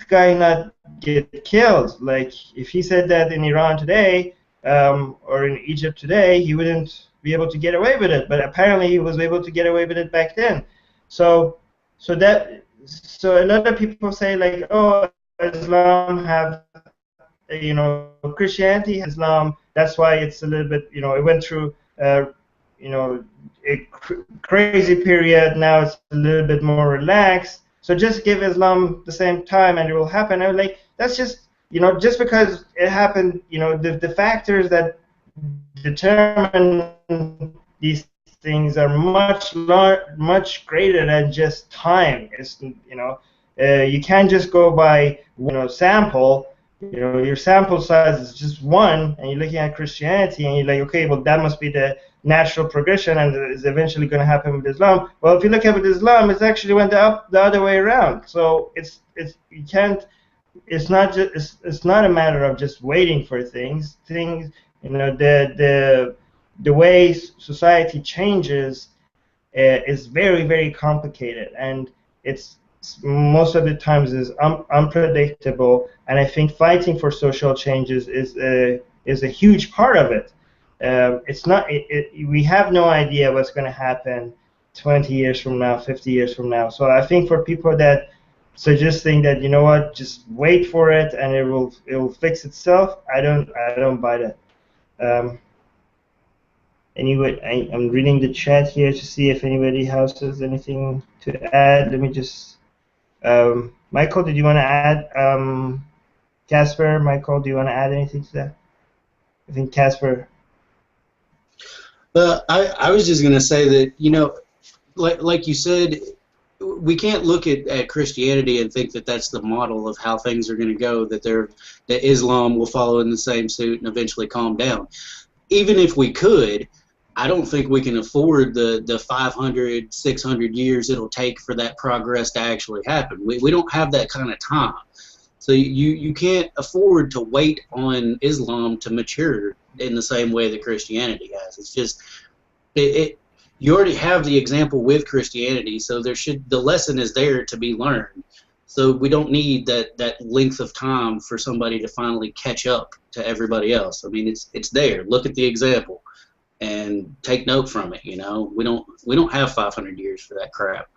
A: guy not get killed? Like, if he said that in Iran today or in Egypt today, he wouldn't be able to get away with it. But apparently, he was able to get away with it back then. So a lot of people say like, oh, Islam have, you know, Christianity, Islam. That's why it's a little bit, you know, it went through, you know, a crazy period. Now it's a little bit more relaxed. So just give Islam the same time, and it will happen. I was like, that's just, you know, just because it happened, you know, the factors that determine these things are much greater than just time. It's, you know, you can't just go by, you know, sample. You know, your sample size is just one, and you're looking at Christianity, and you're like, okay, well, that must be the natural progression, and it's eventually going to happen with Islam. Well, if you look at with Islam, it's actually went the other way around. So you can't. It's not a matter of just waiting for things. You know, the way society changes is very complicated, and it's most of the times is unpredictable. And I think fighting for social changes is a huge part of it. It's not. We have no idea what's going to happen 20 years from now, 50 years from now. So I think for people that suggesting that, you know what, just wait for it and it will fix itself, I don't buy that. Anyway, I'm reading the chat here to see if anybody else has anything to add. Let me just. Michael, did you want to add? Casper, Michael, do you want to add anything to that? I think Casper.
B: I was just going to say that, you know, like you said, we can't look at Christianity and think that that's the model of how things are going to go, that Islam will follow in the same suit and eventually calm down. Even if we could, I don't think we can afford the 500, 600 years it'll take for that progress to actually happen. We don't have that kind of time. So you can't afford to wait on Islam to mature in the same way that Christianity has. It's just you already have the example with Christianity, so the lesson is there to be learned. So we don't need that length of time for somebody to finally catch up to everybody else. I mean, it's there. Look at the example and take note from it. You know, we don't have 500 years for that crap.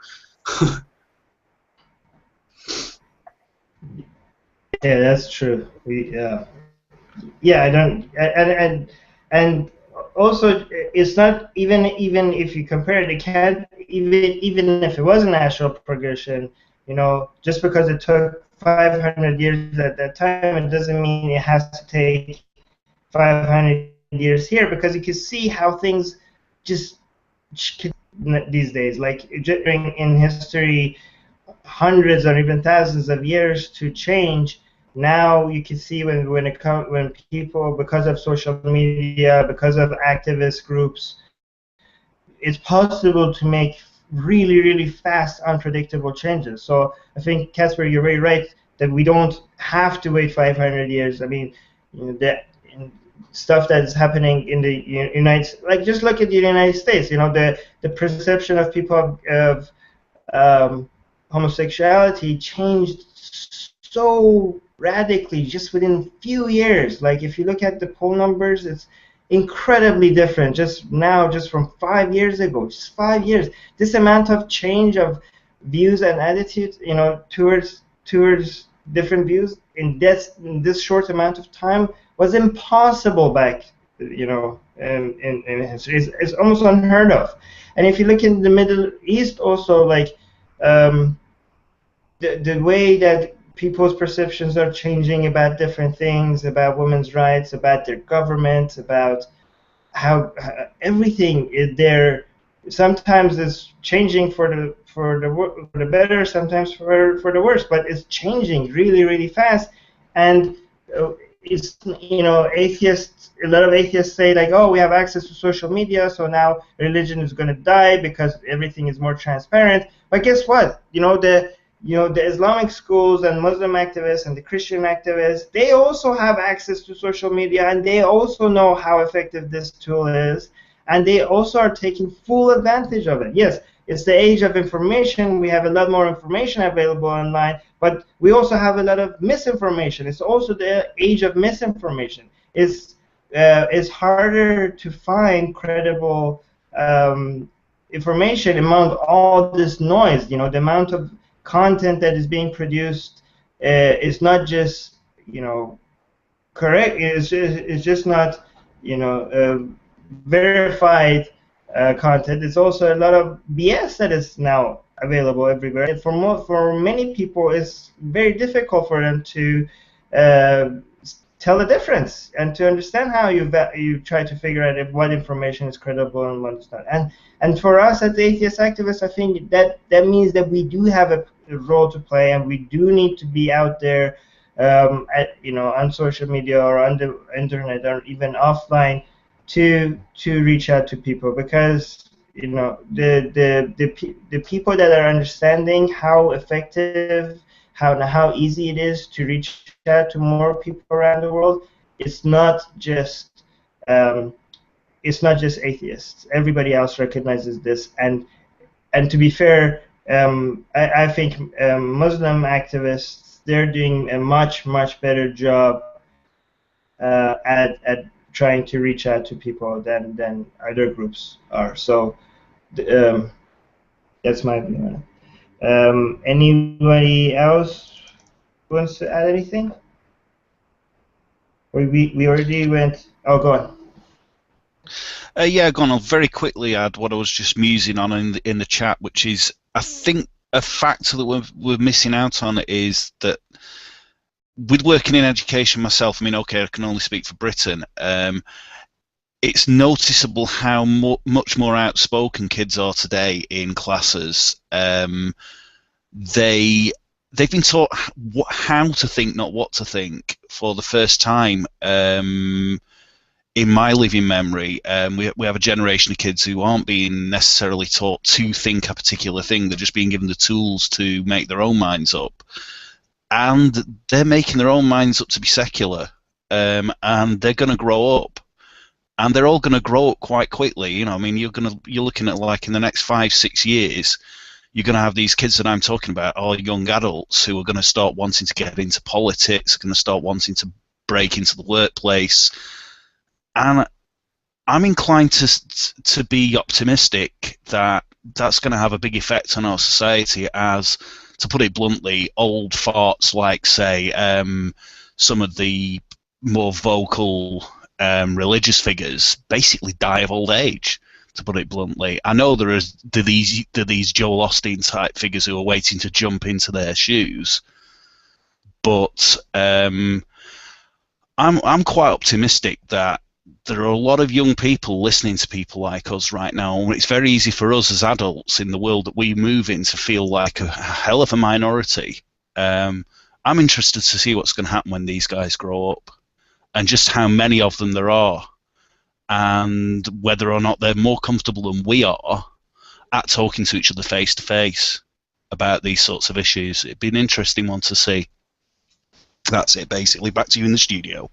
A: Yeah, that's true. I don't, and also it's not even if you compare it, it can't even if it was a natural progression. You know, just because it took 500 years at that time, it doesn't mean it has to take 500 years here, because you can see how things just these days, like during in history, hundreds or even thousands of years to change. Now you can see when people, because of social media, because of activist groups, it's possible to make really fast, unpredictable changes. So I think, Casper, you're very right that we don't have to wait 500 years. I mean, you know, stuff that is happening in the United States, like just look at the United States. You know, the perception of people of homosexuality changed so radically just within a few years. Like if you look at the poll numbers, it's incredibly different just from 5 years ago. Just 5 years, this amount of change of views and attitudes, you know, towards different views in this short amount of time was impossible back you know, in history. It's almost unheard of. And if you look in the Middle East also, like the way that people's perceptions are changing about different things, about women's rights, about their government, about how everything is there. Sometimes it's changing for the better, sometimes for the worse, but it's changing really really fast. And it's, you know, atheists, a lot of atheists say like, oh, we have access to social media, so now religion is going to die because everything is more transparent. But guess what? The Islamic schools and Muslim activists and the Christian activists, they also have access to social media, and they also know how effective this tool is, and they also are taking full advantage of it. Yes, it's the age of information. We have a lot more information available online, but we also have a lot of misinformation. It's also the age of misinformation. It's harder to find credible information among all this noise. You know, the amount of content that is being produced is not just, you know, correct. It's just not, you know, verified content. It's also a lot of BS that is now available everywhere. And for many people, it's very difficult for them to tell the difference and to understand how you try to figure out if what information is credible and what is not. And for us as atheist activists, I think that means that we do have a role to play, and we do need to be out there, on social media or on the internet or even offline, to reach out to people, because the people that are understanding how effective, how easy it is to reach out to more people around the world, it's not just atheists. Everybody else recognizes this, and to be fair, I think Muslim activists, they're doing a much better job at trying to reach out to people than other groups are. So that's my view. Anybody else wants to add anything? We already went. Oh, go on.
E: Yeah, go on. I'll very quickly add what I was just musing on in the chat, which is, I think a factor that we're missing out on is that with working in education myself, I mean, okay, I can only speak for Britain. It's noticeable how much more outspoken kids are today in classes. They've been taught how to think, not what to think, for the first time. In my living memory, we have a generation of kids who aren't being necessarily taught to think a particular thing. They're just being given the tools to make their own minds up. And they're making their own minds up to be secular. And they're going to grow up. And they're all going to grow up quite quickly. You know, I mean, you're looking at, like, in the next 5-6 years, you're going to have these kids that I'm talking about, all young adults, who are going to start wanting to get into politics, going to start wanting to break into the workplace. And I'm inclined to be optimistic that that's going to have a big effect on our society, as, to put it bluntly, old farts like, say, some of the more vocal religious figures basically die of old age, to put it bluntly. I know there are these Joel Osteen type figures who are waiting to jump into their shoes, but I'm quite optimistic that there are a lot of young people listening to people like us right now, and it's very easy for us as adults in the world that we move in to feel like a hell of a minority. I'm interested to see what's going to happen when these guys grow up, and just how many of them there are, and whether or not they're more comfortable than we are at talking to each other face to face about these sorts of issues. It'd be an interesting one to see. That's it, basically. Back to you in the studio.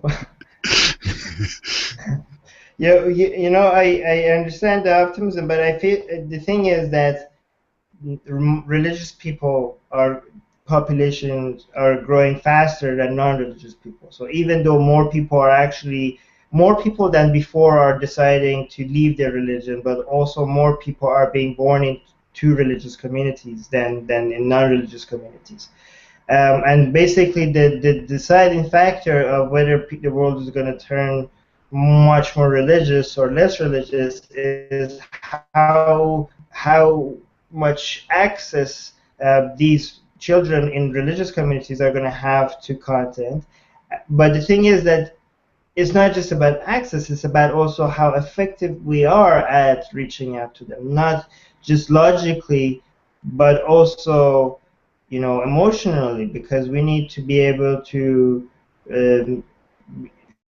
A: I understand the optimism, but I feel the thing is that religious populations are growing faster than non-religious people. So even though more people than before are deciding to leave their religion, but also more people are being born into religious communities than in non-religious communities. And basically, the deciding factor of whether the world is going to turn much more religious or less religious is how much access these children in religious communities are going to have to content. But the thing is that it's not just about access, it's about also how effective we are at reaching out to them, not just logically, but also, you know, emotionally, because we need to be able to um,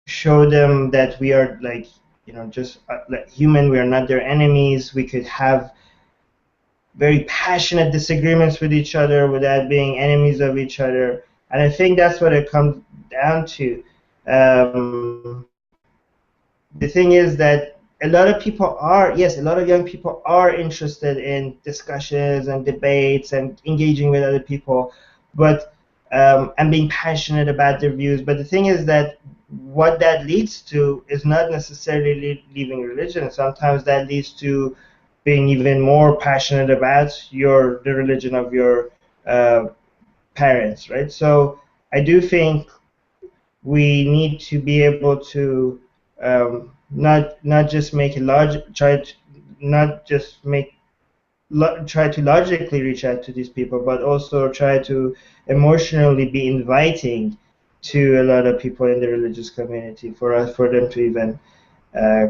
A: show them that we are, like, you know, just like human. We are not their enemies. We could have very passionate disagreements with each other without being enemies of each other. And I think that's what it comes down to. The thing is that a lot of people are, yes, a lot of young people are interested in discussions and debates and engaging with other people, but and being passionate about their views. But the thing is that what that leads to is not necessarily leaving religion. Sometimes that leads to being even more passionate about the religion of your parents, right? So I do think we need to be able to not just make a not just make try to logically reach out to these people, but also try to emotionally be inviting to a lot of people in the religious community for them to even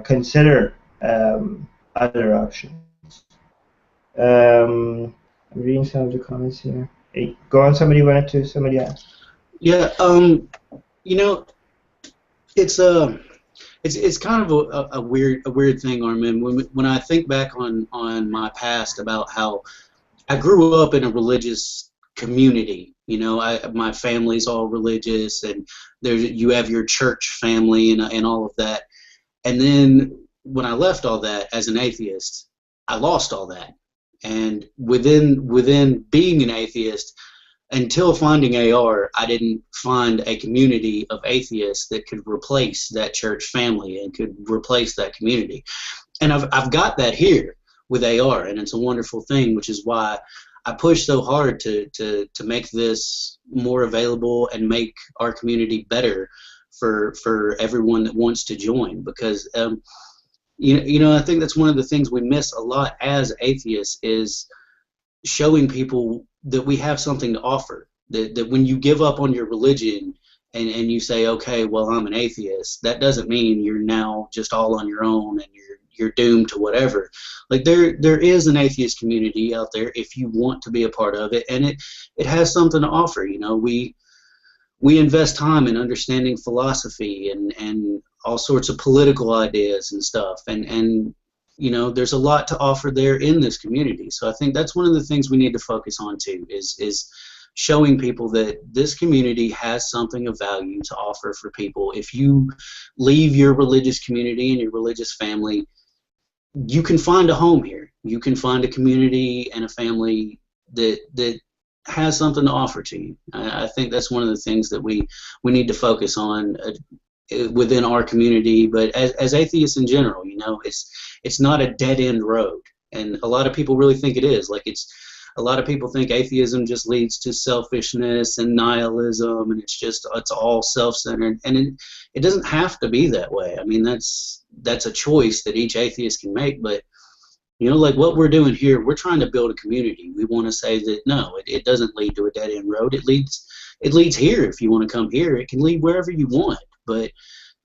A: consider other options. I'm reading some of the comments here. Hey, go on. Somebody asked.
B: Yeah, you know, it's it's kind of a weird thing, Armin. When I think back on my past about how I grew up in a religious community, you know, my family's all religious, and you have your church family and all of that. And then when I left all that as an atheist, I lost all that. And within being an atheist, until finding AR, I didn't find a community of atheists that could replace that church family and could replace that community. And I've got that here with AR, and it's a wonderful thing, which is why I push so hard to make this more available and make our community better for everyone that wants to join, because you know, I think that's one of the things we miss a lot as atheists is showing people that we have something to offer. That when you give up on your religion and you say, okay, well, I'm an atheist, that doesn't mean you're now just all on your own and you're doomed to whatever. Like there is an atheist community out there if you want to be a part of it, and it has something to offer. You know, we invest time in understanding philosophy and all sorts of political ideas and stuff, and you know, there's a lot to offer there in this community. So I think that's one of the things we need to focus on too, is showing people that this community has something of value to offer for people. If you leave your religious community and your religious family, you can find a home here. You can find a community and a family that has something to offer to you. I think that's one of the things that we need to focus on within our community, but as atheists in general. You know, it's not a dead-end road, and a lot of people really think it is. Like, a lot of people think atheism just leads to selfishness and nihilism, and it's all self-centered, and it doesn't have to be that way. I mean, that's a choice that each atheist can make, but you know, like what we're doing here, we're trying to build a community. We want to say that no, it doesn't lead to a dead-end road. It leads here. If you want to come here, it can lead wherever you want, but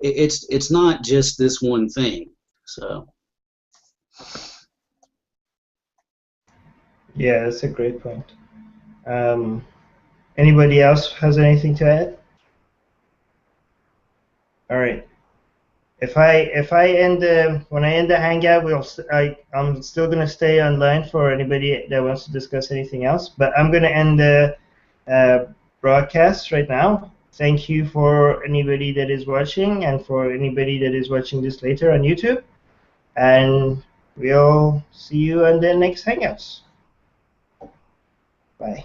B: it's not just this one thing. So
A: Yeah, that's a great point. Anybody else has anything to add? All right. If I end when I end the Hangout, I'm still gonna stay online for anybody that wants to discuss anything else. But I'm gonna end the broadcast right now. Thank you for anybody that is watching, and for anybody that is watching this later on YouTube. And we'll see you on the next Hangouts. Bye.